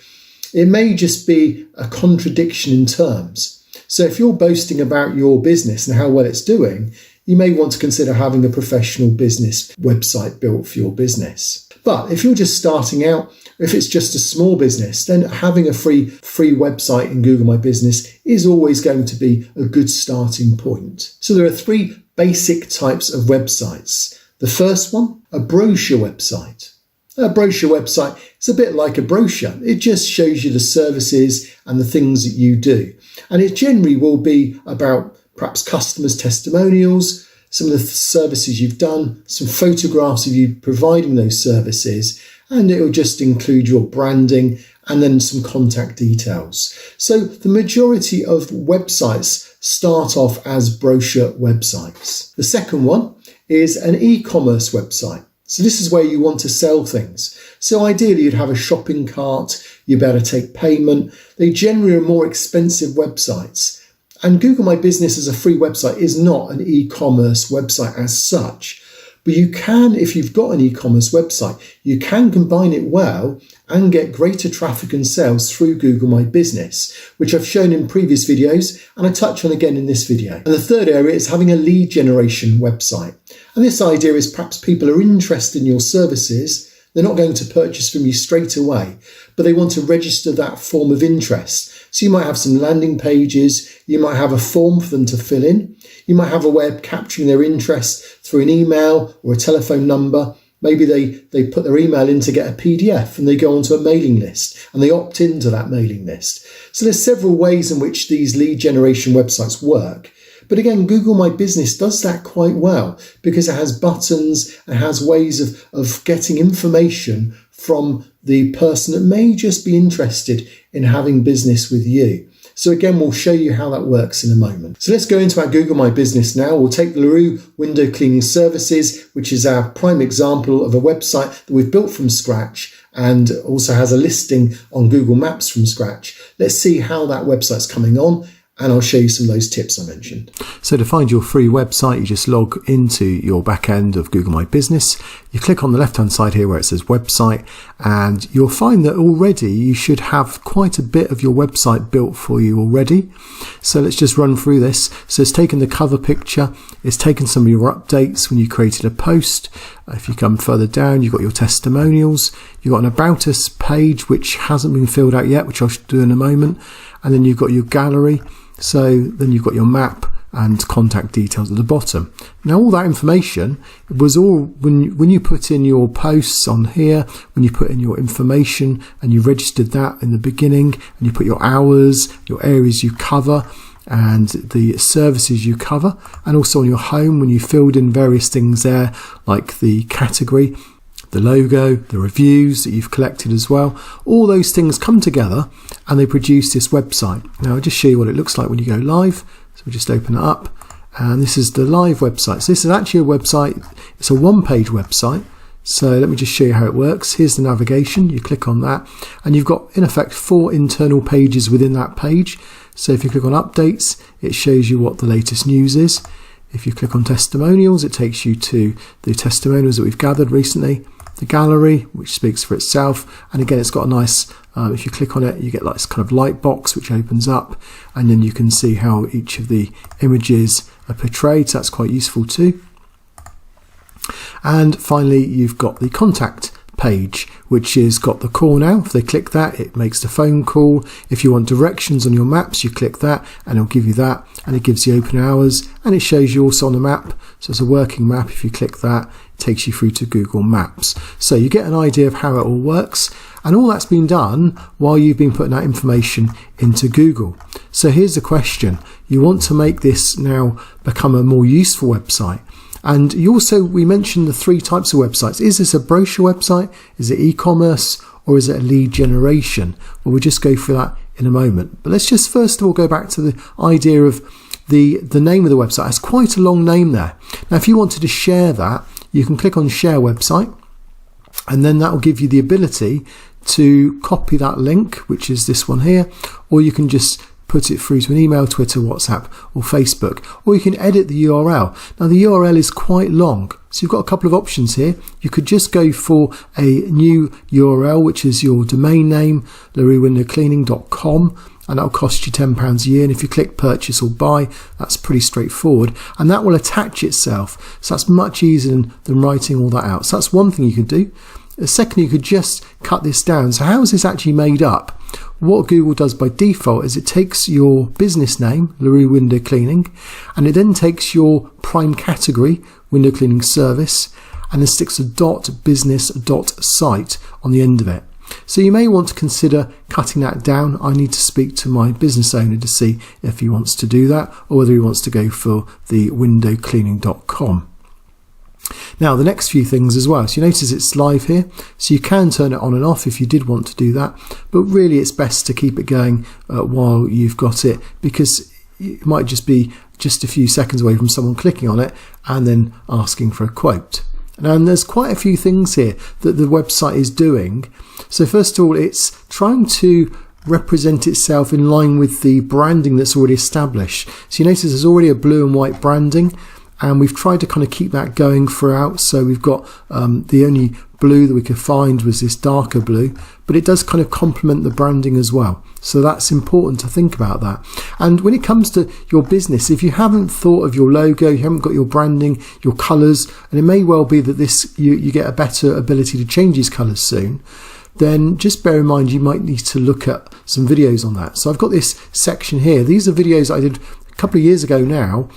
it may just be a contradiction in terms. So if you're boasting about your business and how well it's doing, you may want to consider having a professional business website built for your business. But if you're just starting out, if it's just a small business, then having a free website in Google My Business is always going to be a good starting point. So there are 3 basic types of websites. The first one, a brochure website. A brochure website is a bit like a brochure. It just shows you the services and the things that you do. And it generally will be about perhaps customers' testimonials, some of the services you've done, some photographs of you providing those services, and it will just include your branding and then some contact details. So the majority of websites start off as brochure websites. The second one is an e-commerce website. So this is where you want to sell things. So ideally you'd have a shopping cart, you'd be able to take payment. They generally are more expensive websites. And Google My Business as a free website is not an e-commerce website as such. But you can, if you've got an e-commerce website, you can combine it well and get greater traffic and sales through Google My Business, which I've shown in previous videos and I touch on again in this video. And the third area is having a lead generation website. And this idea is perhaps people are interested in your services. They're not going to purchase from you straight away, but they want to register that form of interest. So you might have some landing pages, you might have a form for them to fill in, you might have a way of capturing their interest through an email or a telephone number. Maybe they put their email in to get a PDF and they go onto a mailing list and they opt into that mailing list. So there's several ways in which these lead generation websites work. But again, Google My Business does that quite well because it has buttons and has ways of getting information from the person that may just be interested in having business with you. So again, we'll show you how that works in a moment. So let's go into our Google My Business now. We'll take LaRue Window Cleaning Services, which is our prime example of a website that we've built from scratch and also has a listing on Google Maps from scratch. Let's see how that website's coming on. And I'll show you some of those tips I mentioned. So to find your free website, you just log into your back end of Google My Business. You click on the left-hand side here where it says website, and you'll find that already you should have quite a bit of your website built for you already. So let's just run through this. So it's taken the cover picture. It's taken some of your updates when you created a post. If you come further down, you've got your testimonials. You've got an About Us page, which hasn't been filled out yet, which I'll do in a moment. And then you've got your gallery. So then you've got your map and contact details at the bottom. Now all that information was all when you put in your posts on here, when you put in your information and you registered that in the beginning and you put your hours, your areas you cover and the services you cover, and also on your home when you filled in various things there like the category, the logo, the reviews that you've collected as well. All those things come together and they produce this website. Now I'll just show you what it looks like when you go live. So we just open it up and this is the live website. So this is actually a website, it's a one-page website. So let me just show you how it works. Here's the navigation, you click on that and you've got in effect 4 internal pages within that page. So if you click on updates, it shows you what the latest news is. If you click on testimonials, it takes you to the testimonials that we've gathered recently. The gallery, which speaks for itself, and again it's got a nice, if you click on it you get like this kind of light box which opens up and then you can see how each of the images are portrayed, so that's quite useful too. And finally you've got the contact page, which has got the call now. If they click that, it makes the phone call. If you want directions on your maps, you click that and it'll give you that, and it gives you open hours and it shows you also on the map. So it's a working map. If you click that, it takes you through to Google Maps. So you get an idea of how it all works, and all that's been done while you've been putting that information into Google. So here's the question. You want to make this now become a more useful website. And we mentioned the 3 types of websites. Is this a brochure website? Is it e-commerce? Or is it a lead generation? Well, we'll just go through that in a moment. But let's just first of all go back to the idea of the name of the website. It's quite a long name there. Now, if you wanted to share that, you can click on Share Website, and then that will give you the ability to copy that link, which is this one here, or you can just put it through to an email, Twitter, WhatsApp, or Facebook, or you can edit the URL. Now, the URL is quite long, so you've got a couple of options here. You could just go for a new URL, which is your domain name, laruewindowcleaning.com, and that'll cost you £10 a year. And if you click purchase or buy, that's pretty straightforward, and that will attach itself. So that's much easier than writing all that out. So that's one thing you could do. Secondly, you could just cut this down. So how is this actually made up? What Google does by default is it takes your business name, LaRue Window Cleaning, and it then takes your prime category, window cleaning service, and then sticks a .business.site on the end of it. So you may want to consider cutting that down. I need to speak to my business owner to see if he wants to do that, or whether he wants to go for the windowcleaning.com. Now, the next few things as well. So you notice it's live here, so you can turn it on and off if you did want to do that, but really it's best to keep it going while you've got it, because it might just be just a few seconds away from someone clicking on it and then asking for a quote. And there's quite a few things here that the website is doing. So first of all, it's trying to represent itself in line with the branding that's already established. So you notice there's already a blue and white branding, and we've tried to kind of keep that going throughout. So we've got the only blue that we could find was this darker blue, but it does kind of complement the branding as well. So that's important to think about that. And when it comes to your business, if you haven't thought of your logo, you haven't got your branding, your colours, and it may well be that you get a better ability to change these colours soon, then just bear in mind you might need to look at some videos on that. So I've got this section here. These are videos I did couple of years ago now.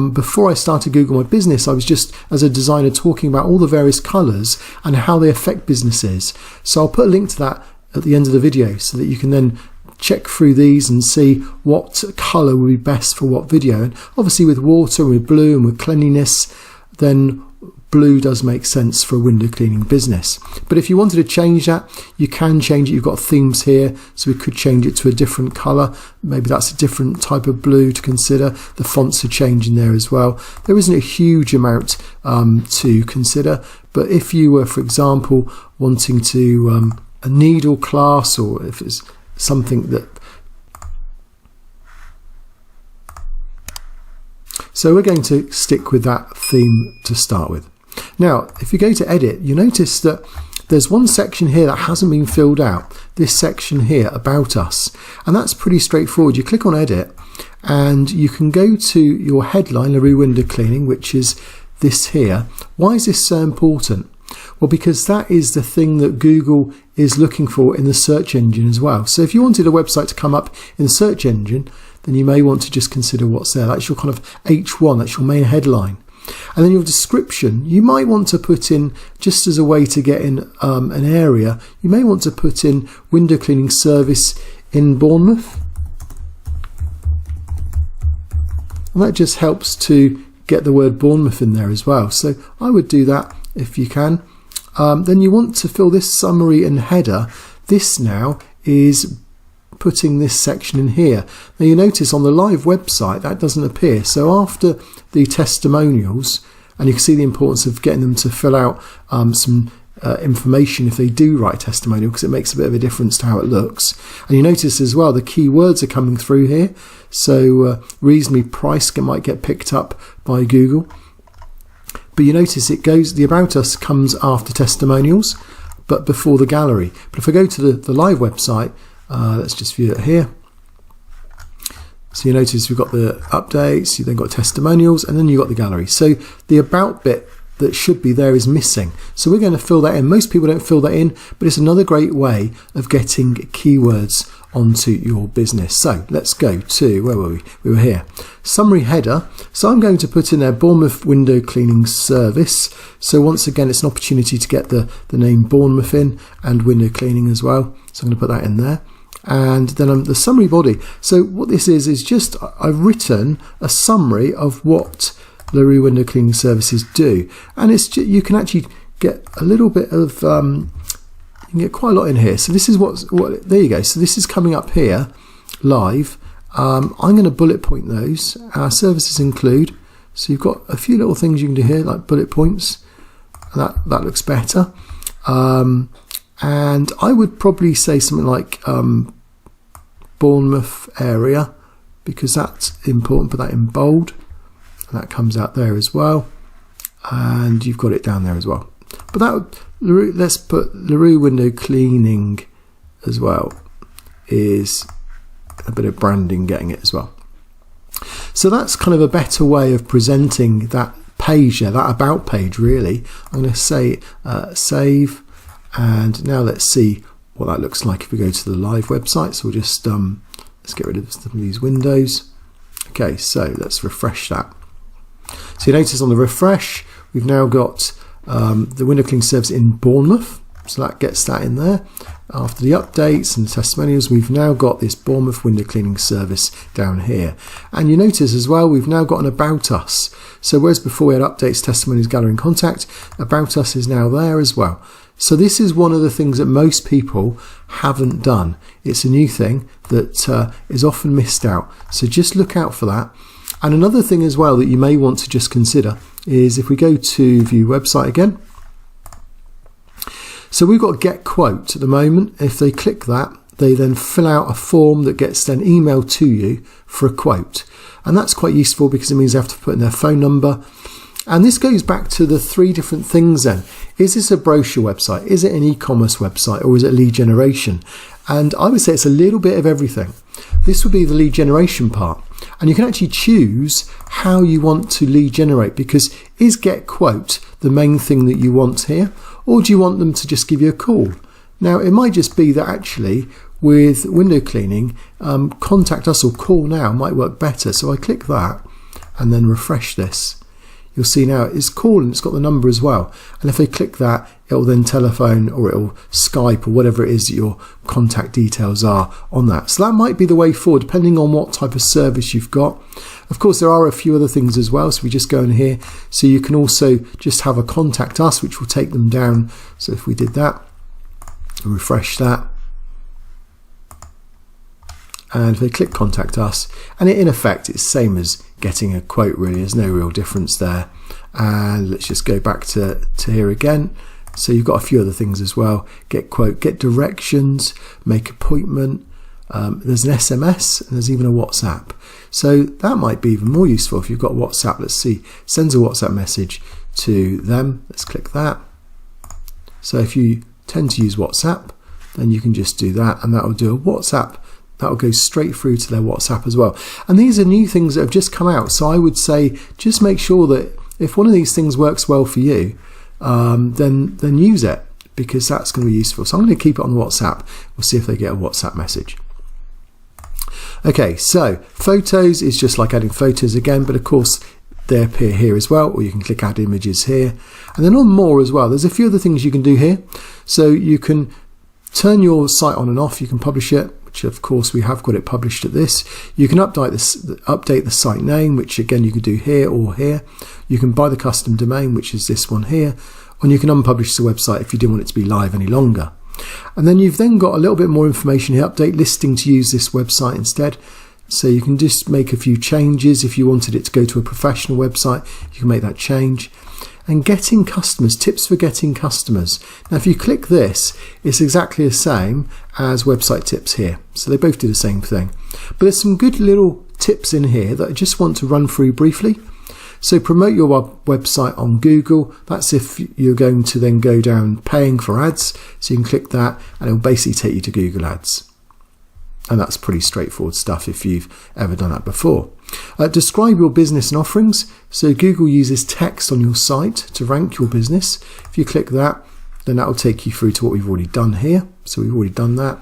Before I started Google My Business, I was just, as a designer, talking about all the various colours and how they affect businesses. So I'll put a link to that at the end of the video so that you can then check through these and see what colour would be best for what video. And obviously with water, with blue, and with cleanliness, then blue does make sense for a window cleaning business. But if you wanted to change that, you can change it. You've got themes here, so we could change it to a different colour. Maybe that's a different type of blue to consider. The fonts are changing there as well. There isn't a huge amount to consider, but if you were, for example, wanting to a needle class, or if it's something that... So we're going to stick with that theme to start with. Now, if you go to edit, you notice that there's one section here that hasn't been filled out. This section here, about us. And that's pretty straightforward. You click on edit and you can go to your headline, LaRue Window Cleaning, which is this here. Why is this so important? Well, because that is the thing that Google is looking for in the search engine as well. So if you wanted a website to come up in the search engine, then you may want to just consider what's there. That's your kind of H1, that's your main headline. And then your description, you might want to put in, just as a way to get in an area, you may want to put in window cleaning service in Bournemouth. And that just helps to get the word Bournemouth in there as well. So I would do that if you can. Then you want to fill this summary and header. This now is putting this section in here. Now you notice on the live website that doesn't appear. So after the testimonials, and you can see the importance of getting them to fill out some information if they do write a testimonial, because it makes a bit of a difference to how it looks. And you notice as well the keywords are coming through here. So reasonably priced might get picked up by Google. But you notice it goes, the about us comes after testimonials, but before the gallery. But if I go to the live website, let's just view it here. So you notice we've got the updates, you've then got testimonials, and then you've got the gallery. So the about bit that should be there is missing. So we're going to fill that in. Most people don't fill that in, but it's another great way of getting keywords onto your business. So let's go to, where were we? We were here. Summary header. So I'm going to put in there Bournemouth Window Cleaning Service. So once again, it's an opportunity to get the name Bournemouth in, and window cleaning as well. So I'm going to put that in there. And then the summary body. So what this is just, I've written a summary of what LaRue window cleaning services do. And you can actually get a little bit of, you can get quite a lot in here. So this is what there you go. So this is coming up here live. I'm going to bullet point those. Our services include, so you've got a few little things you can do here, like bullet points. That looks better. And I would probably say something like Bournemouth area, because that's important. Put that in bold, and that comes out there as well. And you've got it down there as well. But let's put LaRue window cleaning as well, is a bit of branding getting it as well. So that's kind of a better way of presenting that page there, that about page really. I'm going to say save, and now let's see what that looks like if we go to the live website. So we'll just let's get rid of some of these windows. Okay, so let's refresh that. So you notice on the refresh we've now got the window cleaning service in Bournemouth, so that gets that in there. After the updates and testimonials, we've now got this Bournemouth window cleaning service down here. And you notice as well, we've now got an About Us. So whereas before we had updates, testimonials, gallery and contact, About Us is now there as well. So this is one of the things that most people haven't done. It's a new thing that is often missed out. So just look out for that. And another thing as well that you may want to just consider is if we go to view website again. So we've got get quote at the moment. If they click that, they then fill out a form that gets then emailed to you for a quote. And that's quite useful because it means they have to put in their phone number. And this goes back to the three different things then. Is this a brochure website? Is it an e-commerce website? Or is it lead generation? And I would say it's a little bit of everything. This would be the lead generation part. And you can actually choose how you want to lead generate, because is get quote the main thing that you want here? Or do you want them to just give you a call? Now, it might just be that actually with window cleaning, contact us or call now might work better. So I click that and then refresh this. You'll see now it's call and it's got the number as well. And if they click that, it'll then telephone or it'll Skype or whatever it is that your contact details are on that. So that might be the way forward, depending on what type of service you've got. Of course, there are a few other things as well. So we just go in here. So you can also just have a contact us, which will take them down. So if we did that, refresh that. And if they click contact us, and in effect it's the same as getting a quote really, there's no real difference there. And let's just go back to here again. So you've got a few other things as well. Get quote, get directions, make appointment. There's an SMS and there's even a WhatsApp. So that might be even more useful if you've got WhatsApp. Let's see, sends a WhatsApp message to them. Let's click that. So if you tend to use WhatsApp, then you can just do that, and that will do a WhatsApp. That will go straight through to their WhatsApp as well. And these are new things that have just come out. So I would say just make sure that if one of these things works well for you, then use it, because that's going to be useful. So I'm going to keep it on WhatsApp. We'll see if they get a WhatsApp message. Okay, so photos is just like adding photos again, but of course they appear here as well, or you can click add images here. And then on more as well, there's a few other things you can do here. So you can turn your site on and off, you can publish it, which of course we have got it published at this. You can update the site name, which again you could do here or here. You can buy the custom domain, which is this one here, and you can unpublish the website if you didn't want it to be live any longer. And then you've then got a little bit more information here, update listing to use this website instead. So you can just make a few changes. If you wanted it to go to a professional website, you can make that change. And getting customers, tips for getting customers. Now if you click this, it's exactly the same as website tips here. So they both do the same thing. But there's some good little tips in here that I just want to run through briefly. So promote your website on Google. That's if you're going to then go down paying for ads. So you can click that and it'll basically take you to Google Ads. And that's pretty straightforward stuff if you've ever done that before. Describe your business and offerings. So Google uses text on your site to rank your business. If you click that, then that will take you through to what we've already done here. So we've already done that.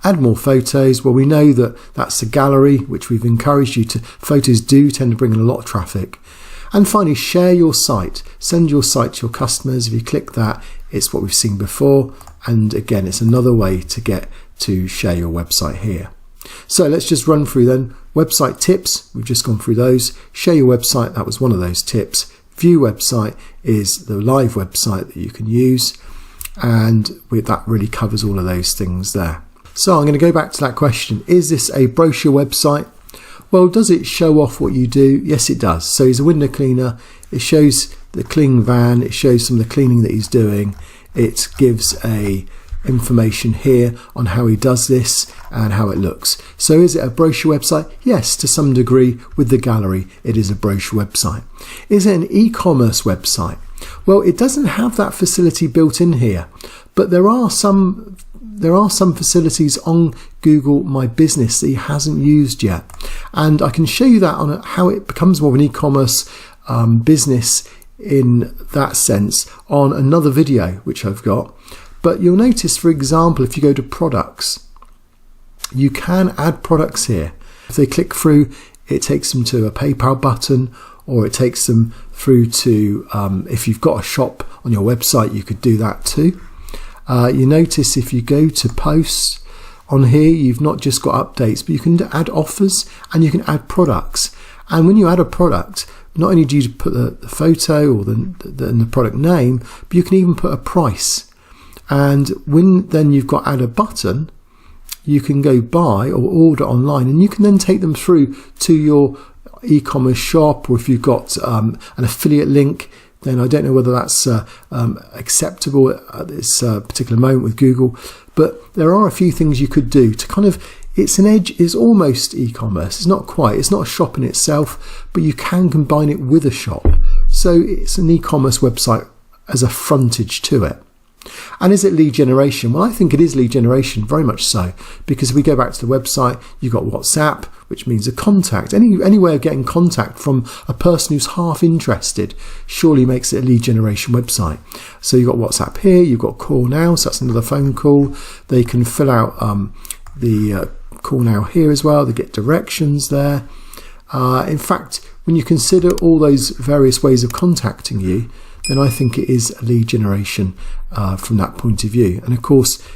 Add more photos. Well, we know that that's a gallery, which we've encouraged you to. Photos do tend to bring in a lot of traffic. And finally, share your site. Send your site to your customers. If you click that, it's what we've seen before. And again, it's another way to get to share your website here. So let's just run through then. Website tips, we've just gone through those. Share your website, that was one of those tips. View website is the live website that you can use, and that really covers all of those things there. So I'm going to go back to that question. Is this a brochure website? Well, does it show off what you do? Yes, it does. So he's a window cleaner. It shows the clean van. It shows some of the cleaning that he's doing. It gives information here on how he does this and how it looks. So is it a brochure website? Yes, to some degree. With the gallery, it is a brochure website. Is it an e-commerce website? Well, it doesn't have that facility built in here, but there are some facilities on Google My Business that he hasn't used yet, and I can show you that on how it becomes more of an e-commerce business in that sense on another video which I've got. But you'll notice, for example, if you go to products, you can add products here. If they click through, it takes them to a PayPal button, or it takes them through to, if you've got a shop on your website, you could do that too. You notice if you go to posts on here, you've not just got updates, but you can add offers and you can add products. And when you add a product, not only do you put the photo or the product name, but you can even put a price. And when then you've got add a button, you can go buy or order online, and you can then take them through to your e-commerce shop, or if you've got an affiliate link, then I don't know whether that's acceptable at this particular moment with Google. But there are a few things you could do to kind of, it's almost e-commerce. It's not quite, it's not a shop in itself, but you can combine it with a shop. So it's an e-commerce website as a frontage to it. And is it lead generation? Well, I think it is lead generation, very much so, because if we go back to the website, you've got WhatsApp, which means a contact. Any way of getting contact from a person who's half interested surely makes it a lead generation website. So you've got WhatsApp here, you've got Call Now, so that's another phone call. They can fill out the Call Now here as well. They get directions there. In fact, when you consider all those various ways of contacting you, then I think it is a lead generation from that point of view. And of course,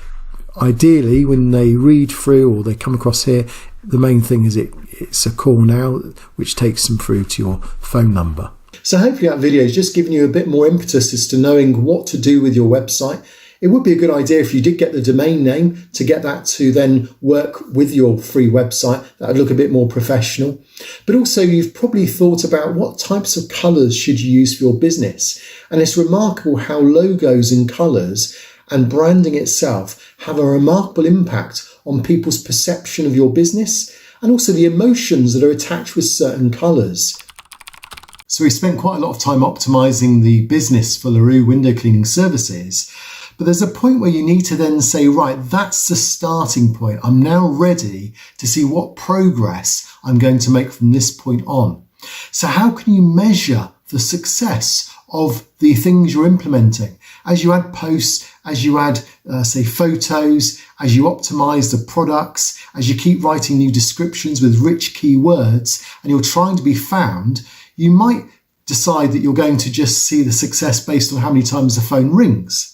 ideally, when they read through or they come across here, the main thing is it's a call now, which takes them through to your phone number. So hopefully that video has just given you a bit more impetus as to knowing what to do with your website. It would be a good idea if you did get the domain name to get that to then work with your free website. That would look a bit more professional. But also you've probably thought about what types of colours should you use for your business. And it's remarkable how logos and colours and branding itself have a remarkable impact on people's perception of your business and also the emotions that are attached with certain colours. So we spent quite a lot of time optimising the business for LaRue window cleaning services. But there's a point where you need to then say, right, that's the starting point. I'm now ready to see what progress I'm going to make from this point on. So how can you measure the success of the things you're implementing? As you add posts, as you add, say, photos, as you optimize the products, as you keep writing new descriptions with rich keywords, and you're trying to be found, you might decide that you're going to just see the success based on how many times the phone rings.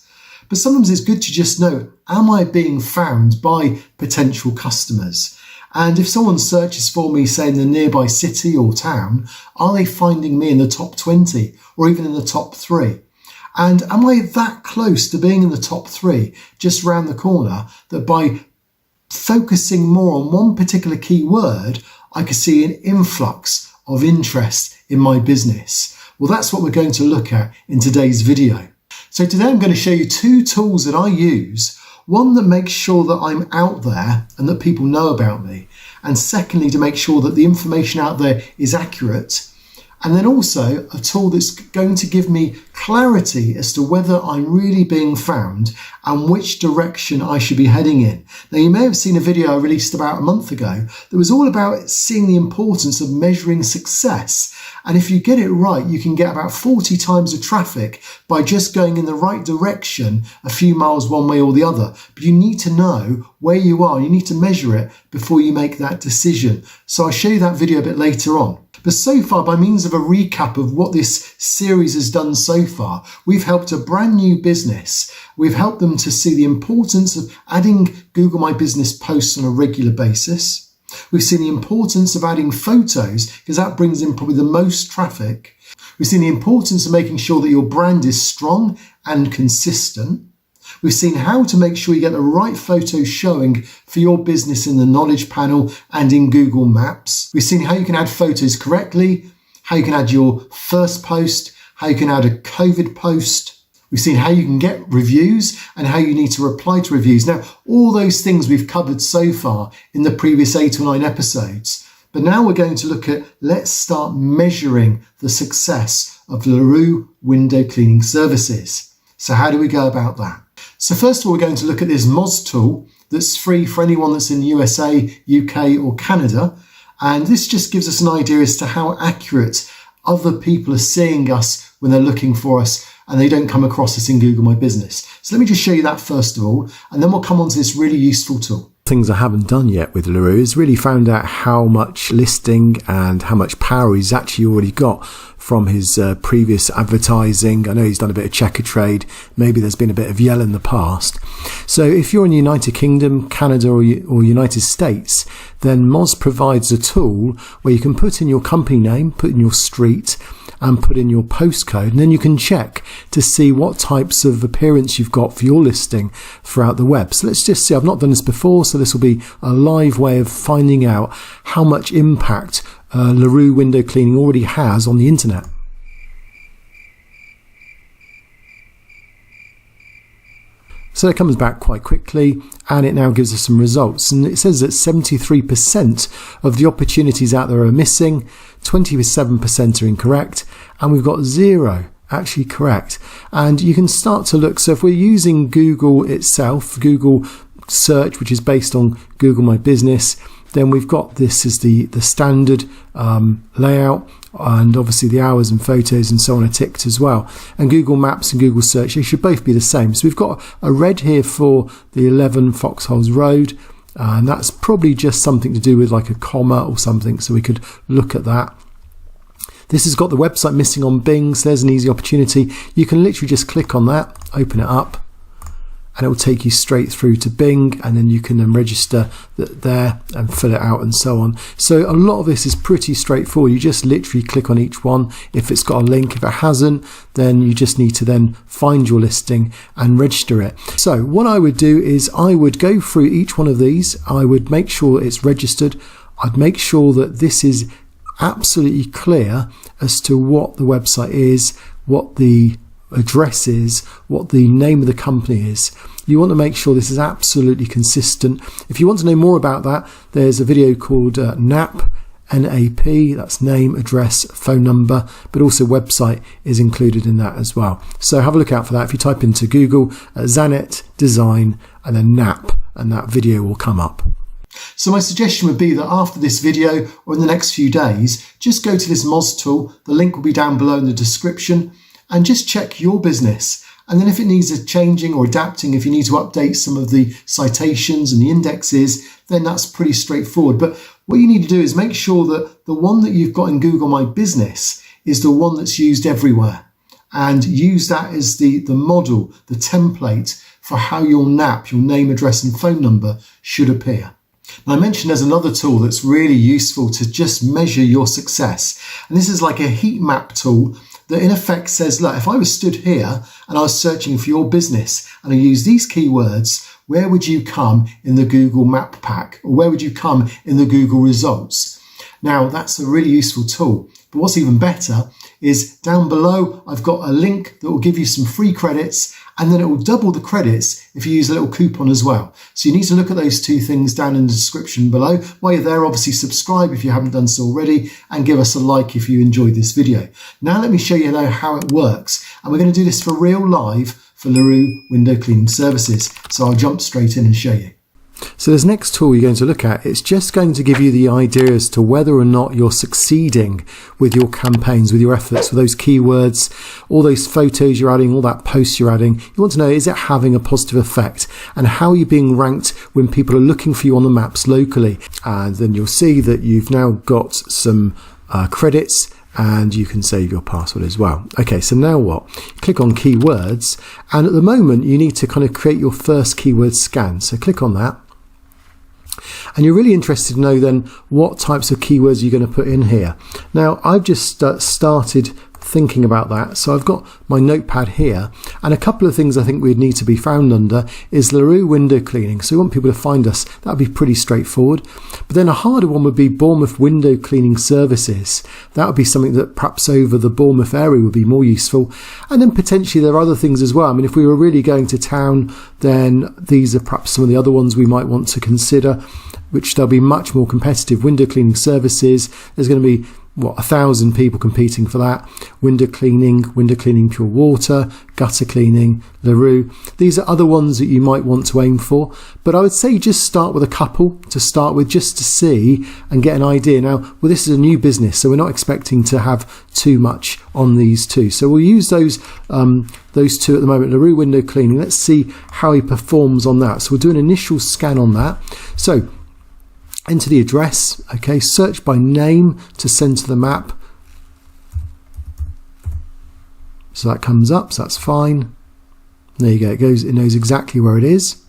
But sometimes it's good to just know, am I being found by potential customers? And if someone searches for me, say in the nearby city or town, are they finding me in the top 20 or even in the top 3? And am I that close to being in the top 3 just round the corner that by focusing more on one particular keyword, I could see an influx of interest in my business? Well, that's what we're going to look at in today's video. So today I'm going to show you 2 tools that I use. One that makes sure that I'm out there and that people know about me. And secondly, to make sure that the information out there is accurate. And then also a tool that's going to give me clarity as to whether I'm really being found and which direction I should be heading in. Now, you may have seen a video I released about a month ago that was all about seeing the importance of measuring success. And if you get it right, you can get about 40 times the traffic by just going in the right direction a few miles one way or the other. But you need to know where you are. You need to measure it before you make that decision. So I'll show you that video a bit later on. But so far, by means of a recap of what this series has done so far, we've helped a brand new business. We've helped them to see the importance of adding Google My Business posts on a regular basis. We've seen the importance of adding photos because that brings in probably the most traffic. We've seen the importance of making sure that your brand is strong and consistent. We've seen how to make sure you get the right photos showing for your business in the knowledge panel and in Google Maps. We've seen how you can add photos correctly, how you can add your first post, how you can add a COVID post. We've seen how you can get reviews and how you need to reply to reviews. Now, all those things we've covered so far in the previous 8 or 9 episodes. But now we're going to look at, let's start measuring the success of LaRue window cleaning services. So how do we go about that? So first of all, we're going to look at this Moz tool that's free for anyone that's in the USA, UK or Canada. And this just gives us an idea as to how accurate other people are seeing us when they're looking for us and they don't come across us in Google My Business. So let me just show you that first of all, and then we'll come on to this really useful tool. Things I haven't done yet with LaRue is really found out how much listing and how much power he's actually already got from his previous advertising. I know he's done a bit of checker trade. Maybe there's been a bit of Yell in the past. So if you're in the United Kingdom, Canada or United States, then Moz provides a tool where you can put in your company name, put in your street, and put in your postcode, and then you can check to see what types of appearance you've got for your listing throughout the web. So let's just see, I've not done this before, so this will be a live way of finding out how much impact LaRue window cleaning already has on the internet. So it comes back quite quickly and it now gives us some results. And it says that 73% of the opportunities out there are missing, 27% are incorrect, and we've got 0 actually correct. And you can start to look, so if we're using Google itself, Google search, which is based on Google My Business, then we've got this as the standard layout, and obviously the hours and photos and so on are ticked as well. And Google Maps and Google Search, they should both be the same. So we've got a red here for the 11 Foxholes Road, and that's probably just something to do with like a comma or something, so we could look at that. This has got the website missing on Bing, so there's an easy opportunity. You can literally just click on that, open it up, and it will take you straight through to Bing, and then you can then register there and fill it out and so on. So a lot of this is pretty straightforward. You just literally click on each one if it's got a link. If it hasn't, then you just need to then find your listing and register it. So what I would do is I would go through each one of these. I would make sure it's registered. I'd make sure that this is absolutely clear as to what the website is, what the address is, what the name of the company is. You want to make sure this is absolutely consistent. If you want to know more about that, there's a video called NAP, N-A-P, that's name, address, phone number, but also website is included in that as well. So have a look out for that. If you type into Google Zanet design and then NAP, and that video will come up. So my suggestion would be that after this video or in the next few days, just go to this Moz tool. The link will be down below in the description, and just check your business. And then if it needs a changing or adapting, if you need to update some of the citations and the indexes, then that's pretty straightforward. But what you need to do is make sure that the one that you've got in Google My Business is the one that's used everywhere, and use that as the model, the template for how your NAP, your name, address and phone number should appear. Now, I mentioned there's another tool that's really useful to just measure your success. And this is like a heat map tool that in effect says, look, if I was stood here and I was searching for your business and I use these keywords, where would you come in the Google Map Pack? Or where would you come in the Google results? Now, that's a really useful tool. But what's even better is down below, I've got a link that will give you some free credits, and then it will double the credits if you use a little coupon as well. So you need to look at those two things down in the description below. While you're there, obviously subscribe if you haven't done so already, and give us a like if you enjoyed this video. Now let me show you how it works. And we're going to do this for real live for LaRue window cleaning services. So I'll jump straight in and show you. So this next tool you're going to look at, it's just going to give you the idea as to whether or not you're succeeding with your campaigns, with your efforts, with those keywords, all those photos you're adding, all that posts you're adding. You want to know, is it having a positive effect? And how are you being ranked when people are looking for you on the maps locally? And then you'll see that you've now got some credits, and you can save your password as well. Okay, so now what? Click on keywords, and at the moment you need to kind of create your first keyword scan. So click on that. And you're really interested to know then what types of keywords you're going to put in here. Now, I've just started thinking about that. So I've got my notepad here, and a couple of things I think we'd need to be found under is LaRue window cleaning. So we want people to find us. That would be pretty straightforward. But then a harder one would be Bournemouth window cleaning services. That would be something that perhaps over the Bournemouth area would be more useful. And then potentially there are other things as well. I mean, if we were really going to town, then these are perhaps some of the other ones we might want to consider, which they'll be much more competitive. Window cleaning services, there's going to be 1,000 people competing for that. Window cleaning pure water, gutter cleaning, LaRue. These are other ones that you might want to aim for, but I would say just start with a couple to start with, just to see and get an idea. Now, well, this is a new business, so we're not expecting to have too much on these two. So we'll use those two at the moment. LaRue window cleaning. Let's see how he performs on that. So we'll do an initial scan on that. So enter the address, okay, search by name to send to the map. So that comes up, so that's fine. There you go, it knows exactly where it is.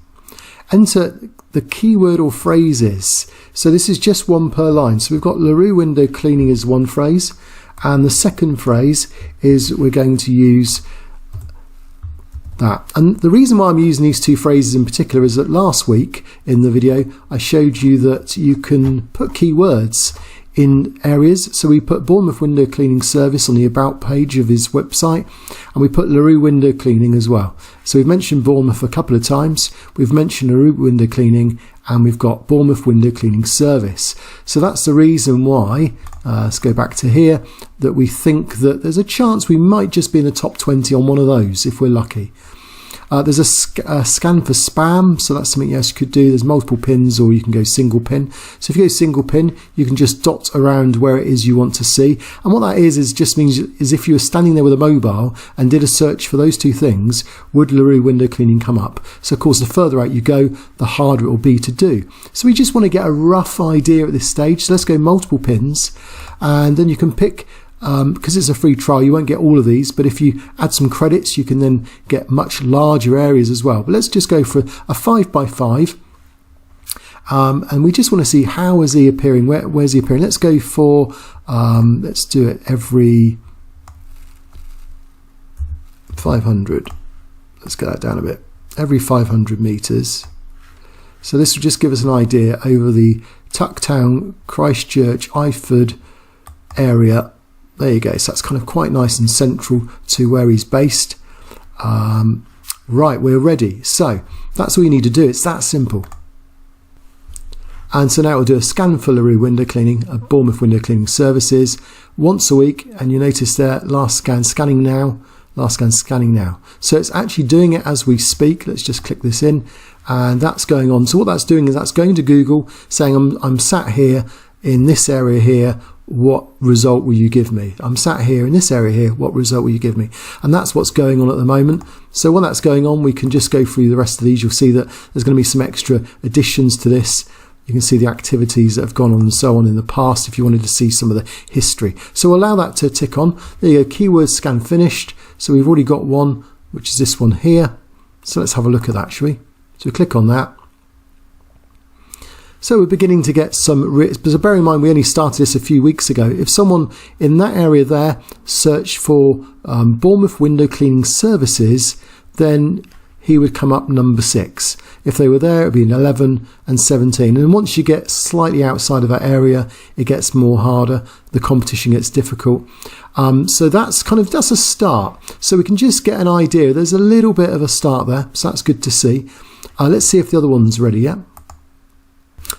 Enter the keyword or phrases. So this is just one per line. So we've got LaRue window cleaning as one phrase, and the second phrase is we're going to use that. And the reason why I'm using these two phrases in particular is that last week in the video I showed you that you can put keywords in areas. So we put Bournemouth window cleaning service on the about page of his website, and we put LaRue window cleaning as well. So we've mentioned Bournemouth a couple of times, we've mentioned LaRue window cleaning, and we've got Bournemouth window cleaning service. So that's the reason why, let's go back to here, that we think that there's a chance we might just be in the top 20 on one of those if we're lucky. There's a scan for spam, so that's something else you could do. There's multiple pins, or you can go single pin. So if you go single pin, you can just dot around where it is you want to see. And what that is just means is if you were standing there with a mobile and did a search for those two things, would LaRue window cleaning come up? So of course, the further out you go, the harder it will be to do. So we just want to get a rough idea at this stage. So let's go multiple pins, and then you can pick, because it's a free trial, you won't get all of these, but if you add some credits, you can then get much larger areas as well. But let's just go for a 5x5, and we just want to see how is he appearing, where's he appearing. Let's go for, let's do it every 500. Let's get that down a bit. Every 500 meters. So this will just give us an idea over the Tucktown, Christchurch, Iford area. There you go, so that's kind of quite nice and central to where he's based. Right, we're ready. So that's all you need to do, it's that simple. And so now we'll do a scan for LaRue window cleaning, Bournemouth window cleaning services, once a week, and you notice there, last scan, scanning now, last scan, scanning now. So it's actually doing it as we speak. Let's just click this in, and that's going on. So what that's doing is that's going to Google, saying I'm sat here in this area here, what result will you give me? I'm sat here in this area here, what result will you give me? And that's what's going on at the moment. So when that's going on, we can just go through the rest of these. You'll see that there's going to be some extra additions to this. You can see the activities that have gone on and so on in the past if you wanted to see some of the history. So allow that to tick on. There you go, keyword scan finished. So we've already got one, which is this one here. So let's have a look at that, shall we? So we click on that. So we're beginning to get some, but bear in mind we only started this a few weeks ago. If someone in that area there searched for Bournemouth window cleaning services, then he would come up number 6. If they were there, it would be 11 and 17. And once you get slightly outside of that area, it gets more harder. The competition gets difficult. So that's a start. So we can just get an idea. There's a little bit of a start there, so that's good to see. Let's see if the other one's ready yet.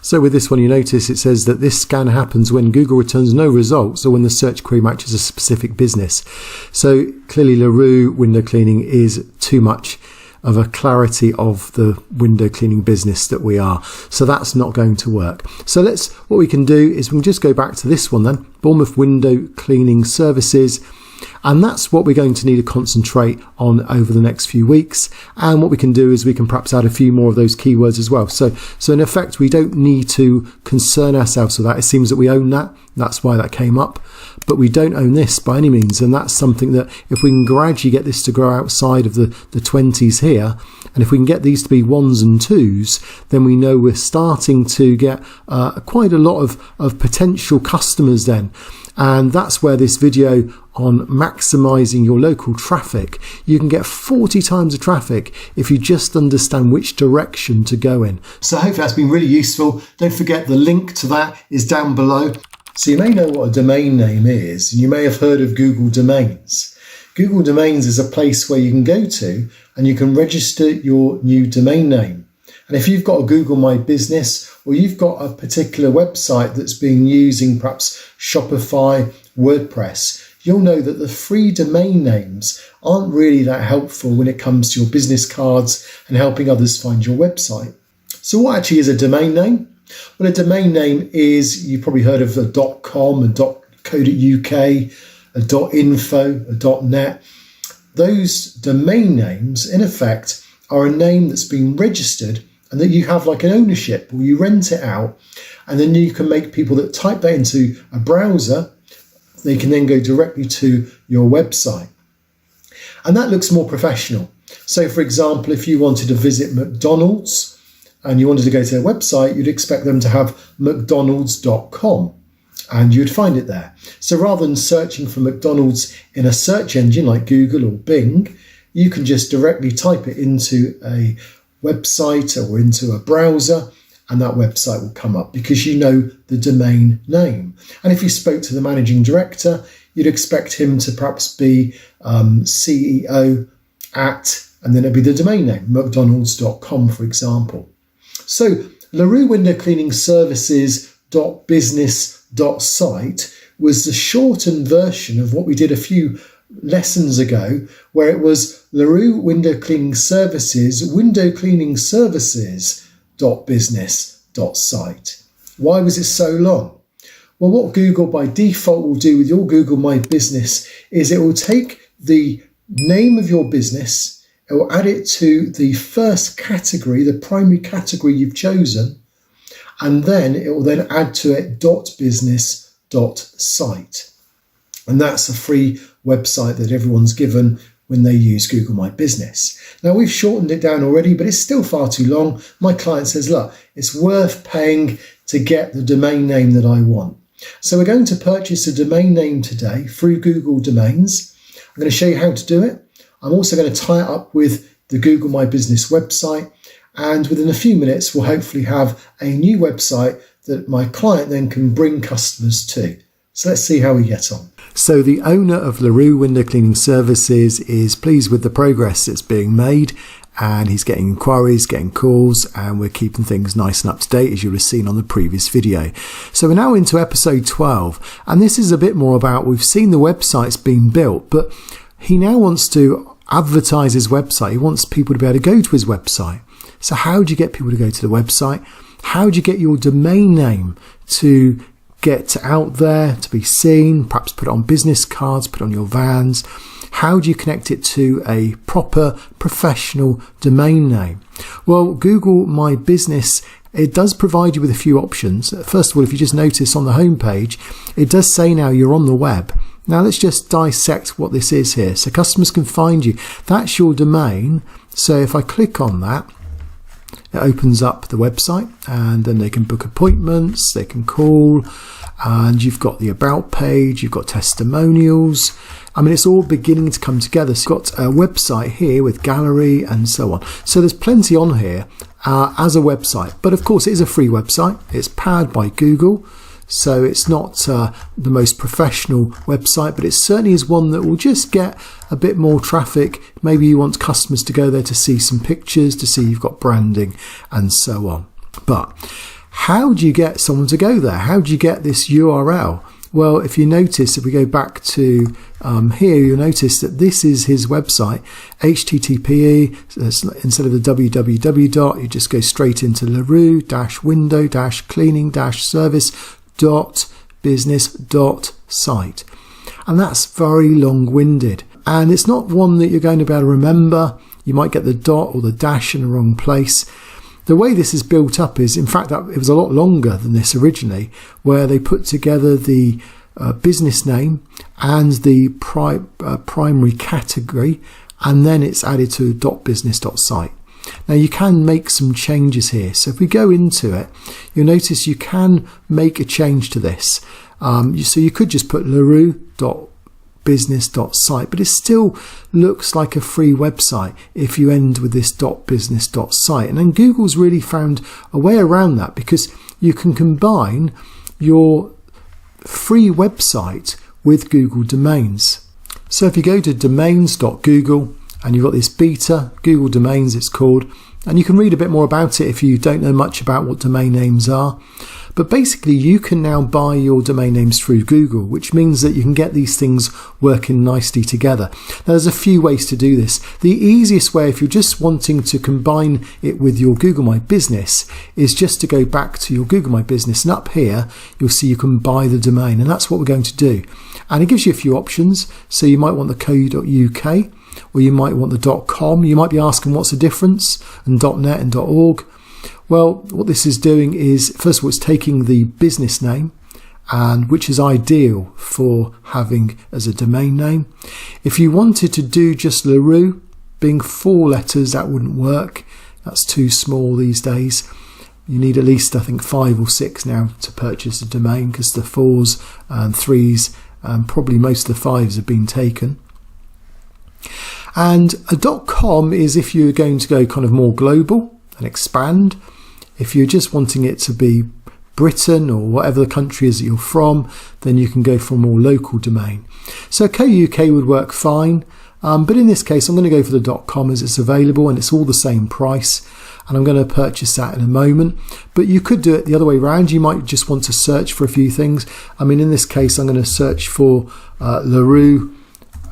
So with this one, you notice it says that this scan happens when Google returns no results or when the search query matches a specific business. So clearly LaRue window cleaning is too much of a clarity of the window cleaning business that we are. So that's not going to work. So what we can do is we can just go back to this one then, Bournemouth window cleaning services. And that's what we're going to need to concentrate on over the next few weeks. And what we can do is we can perhaps add a few more of those keywords as well. So in effect, we don't need to concern ourselves with that. It seems that we own that. That's why that came up. But we don't own this by any means. And that's something that if we can gradually get this to grow outside of the 20s here, and if we can get these to be 1s and 2s, then we know we're starting to get quite a lot of potential customers then. And that's where this video on maximising your local traffic, you can get 40 times the traffic if you just understand which direction to go in. So hopefully that's been really useful. Don't forget the link to that is down below. So you may know what a domain name is, and you may have heard of Google Domains. Google Domains is a place where you can go to and you can register your new domain name. And if you've got a Google My Business, or you've got a particular website that's been using perhaps Shopify, WordPress, you'll know that the free domain names aren't really that helpful when it comes to your business cards and helping others find your website. So what actually is a domain name? Well, a domain name is, you've probably heard of a .com, a .co.uk, a .info, a .net. Those domain names, in effect, are a name that's been registered and that you have like an ownership, or you rent it out, and then you can make people that type that into a browser, they can then go directly to your website. And that looks more professional. So for example, if you wanted to visit McDonald's and you wanted to go to their website, you'd expect them to have mcdonalds.com. And you'd find it there. So rather than searching for McDonald's in a search engine like Google or Bing, you can just directly type it into a website or into a browser, and that website will come up because you know the domain name. And if you spoke to the managing director, you'd expect him to perhaps be CEO at, and then it'd be the domain name, mcdonalds.com, for example. So LaRue Window Cleaning Services.business.site was the shortened version of what we did a few lessons ago, where it was LaRue Window Cleaning Services, Window Cleaning Services.business.site. Why was it so long? Well, what Google by default will do with your Google My Business is it will take the name of your business, it will add it to the first category, the primary category you've chosen, and then it will then add to it .business.site. And that's a free website that everyone's given when they use Google My Business. Now, we've shortened it down already, but it's still far too long. My client says, look, it's worth paying to get the domain name that I want. So we're going to purchase a domain name today through Google Domains. I'm going to show you how to do it. I'm also going to tie it up with the Google My Business website. And within a few minutes, we'll hopefully have a new website that my client then can bring customers to. So let's see how we get on. So the owner of LaRue Window Cleaning Services is pleased with the progress that's being made, and he's getting inquiries, getting calls, and we're keeping things nice and up to date, as you would have seen on the previous video. So we're now into episode 12, and this is a bit more about, we've seen the website's being built, but he now wants to advertise his website. He wants people to be able to go to his website. So how do you get people to go to the website? How do you get your domain name to get out there, to be seen, perhaps put it on business cards, put it on your vans? How do you connect it to a proper professional domain name? Well, Google My Business, it does provide you with a few options. First of all, if you just notice on the home page, it does say now you're on the web. Now let's just dissect what this is here. So customers can find you. That's your domain. So if I click on that, it opens up the website, and then they can book appointments, they can call, and you've got the about page, you've got testimonials. I mean, it's all beginning to come together. So you've got a website here with gallery and so on. So there's plenty on here as a website. But of course, it is a free website. It's powered by Google. So it's not the most professional website, but it certainly is one that will just get a bit more traffic. Maybe you want customers to go there to see some pictures, to see you've got branding and so on. But how do you get someone to go there? How do you get this URL? Well, if you notice, if we go back to here, you'll notice that this is his website, HTTPE, instead of the www. You just go straight into LaRue-window-cleaning-service.business.site. And that's very long-winded. And it's not one that you're going to be able to remember. You might get the dot or the dash in the wrong place. The way this is built up is, in fact, it was a lot longer than this originally, where they put together the business name and the primary category, and then it's added to .business.site. Now you can make some changes here. So if we go into it, you'll notice you can make a change to this. So you could just put larue.business.site, but it still looks like a free website if you end with this .business.site. And then Google's really found a way around that, because you can combine your free website with Google domains. So if you go to domains.google, and you've got this beta, Google Domains it's called, and you can read a bit more about it if you don't know much about what domain names are. But basically you can now buy your domain names through Google, which means that you can get these things working nicely together. Now there's a few ways to do this. The easiest way, if you're just wanting to combine it with your Google My Business, is just to go back to your Google My Business, and up here you'll see you can buy the domain, and that's what we're going to do. And it gives you a few options. So you might want the .co.uk, or you might want the .com. You might be asking what's the difference, and .net and .org. Well, what this is doing is, first of all, it's taking the business name, and which is ideal for having as a domain name. If you wanted to do just LaRue, being 4 letters, that wouldn't work. That's too small these days. You need at least, I think, 5 or 6 now to purchase a domain, because the 4s and 3s, probably most of the 5s have been taken. And a .com is if you're going to go kind of more global and expand. If you're just wanting it to be Britain or whatever the country is that you're from, then you can go for a more local domain. So .co.uk would work fine, but in this case I'm going to go for the .com as it's available and it's all the same price, and I'm going to purchase that in a moment. But you could do it the other way around. You might just want to search for a few things. I mean, in this case I'm going to search for LaRue,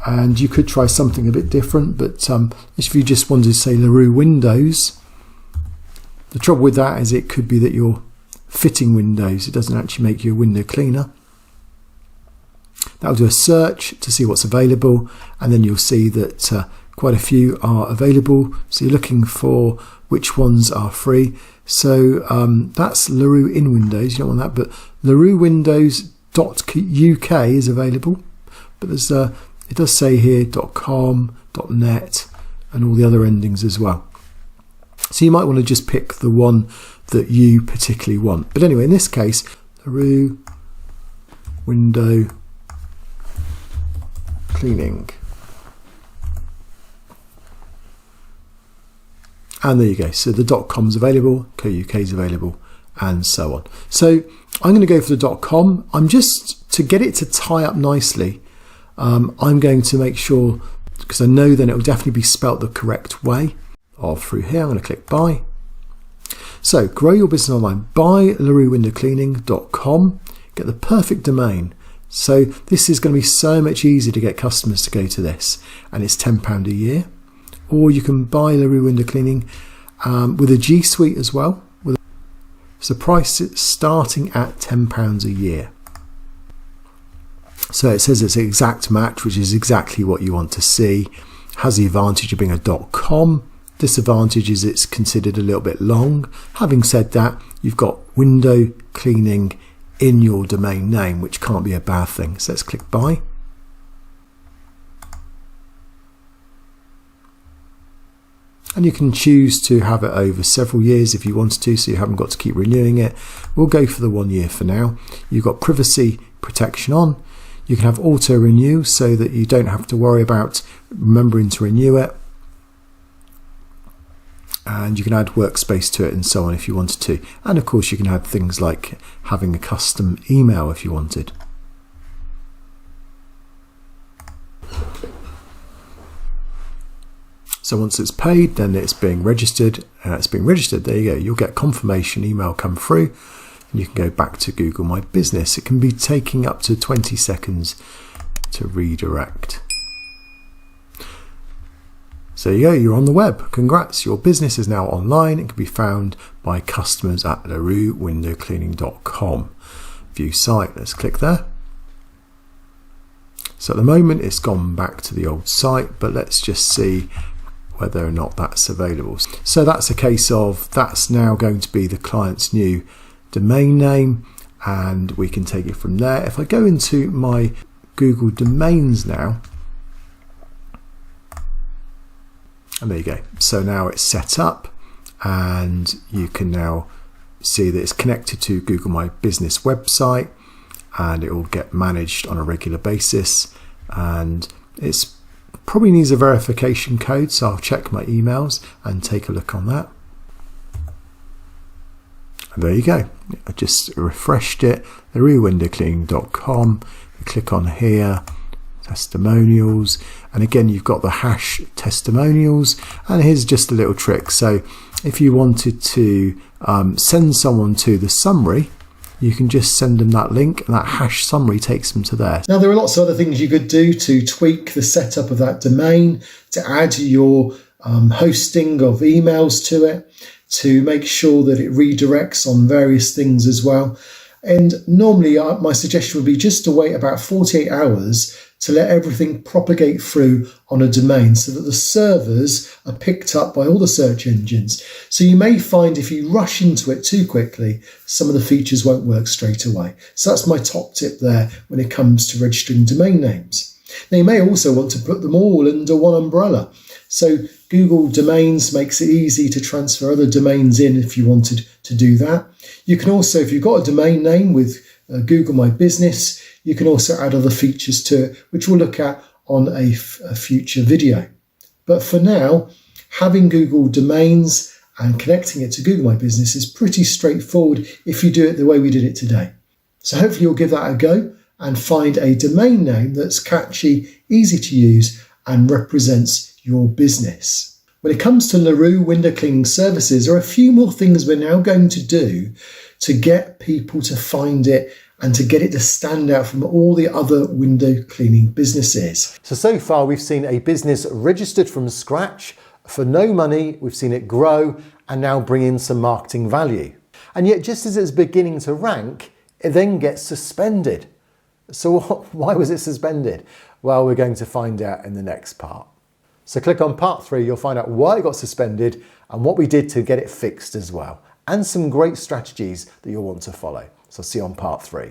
and you could try something a bit different, but if you just wanted to say LaRue Windows, the trouble with that is it could be that you're fitting windows. It doesn't actually make you a window cleaner. That'll do a search to see what's available, and then you'll see that quite a few are available. So you're looking for which ones are free. So that's LaRue in Windows. You don't want that, but LaRueWindows.uk is available. But there's it does say here .com, .net, and all the other endings as well. So you might want to just pick the one that you particularly want. But anyway, in this case, LaRue window cleaning. And there you go. So the .com is available, .co.uk is available, and so on. So I'm going to go for the .com. I'm just, to get it to tie up nicely, I'm going to make sure, because I know then it will definitely be spelt the correct way. Through here, I'm going to click buy. So grow your business online. Buy LaRueWindowCleaning.com. Get the perfect domain. So this is going to be so much easier to get customers to go to this, and it's £10 a year. Or you can buy LaRue Window Cleaning with a G Suite as well. So price is starting at £10 a year. So it says it's an exact match, which is exactly what you want to see. Has the advantage of being a .com. Disadvantage is it's considered a little bit long. Having said that, you've got window cleaning in your domain name, which can't be a bad thing. So let's click buy. And you can choose to have it over several years if you wanted to, so you haven't got to keep renewing it. We'll go for the 1 year for now. You've got privacy protection on. You can have auto renew so that you don't have to worry about remembering to renew it. And you can add workspace to it and so on if you wanted to. And of course you can add things like having a custom email if you wanted. So once it's paid, then it's being registered. It's being registered, there you go. You'll get confirmation email come through, and you can go back to Google My Business. It can be taking up to 20 seconds to redirect. So there you go, you're on the web. Congrats, your business is now online. It can be found by customers at LaRueWindowCleaning.com. View site, let's click there. So at the moment it's gone back to the old site, but let's just see whether or not that's available. So that's a case of that's now going to be the client's new domain name, and we can take it from there. If I go into my Google Domains now, and there you go. So now it's set up, and you can now see that it's connected to Google My Business website, and it will get managed on a regular basis. And it's probably needs a verification code, so I'll check my emails and take a look on that. And there you go. I just refreshed it, therewindowcleaning.com. Click on here, testimonials, and again you've got the hash testimonials. And here's just a little trick. So if you wanted to send someone to the summary, you can just send them that link, and that hash summary takes them to there. Now, there are lots of other things you could do to tweak the setup of that domain, to add your hosting of emails to it, to make sure that it redirects on various things as well. And normally my suggestion would be just to wait about 48 hours to let everything propagate through on a domain so that the servers are picked up by all the search engines. So you may find if you rush into it too quickly, some of the features won't work straight away. So that's my top tip there when it comes to registering domain names. Now you may also want to put them all under one umbrella. So Google Domains makes it easy to transfer other domains in if you wanted to do that. You can also, if you've got a domain name with Google My Business, you can also add other features to it, which we'll look at on a future video. But for now, having Google Domains and connecting it to Google My Business is pretty straightforward if you do it the way we did it today. So hopefully you'll give that a go and find a domain name that's catchy, easy to use, and represents your business. When it comes to LaRue window cleaning services, there are a few more things we're now going to do to get people to find it and to get it to stand out from all the other window cleaning businesses. So far we've seen a business registered from scratch for no money, we've seen it grow and now bring in some marketing value. And yet just as it's beginning to rank, it then gets suspended. So why was it suspended? Well, we're going to find out in the next part. So click on part 3, you'll find out why it got suspended and what we did to get it fixed as well, and some great strategies that you'll want to follow. So see you on part 3.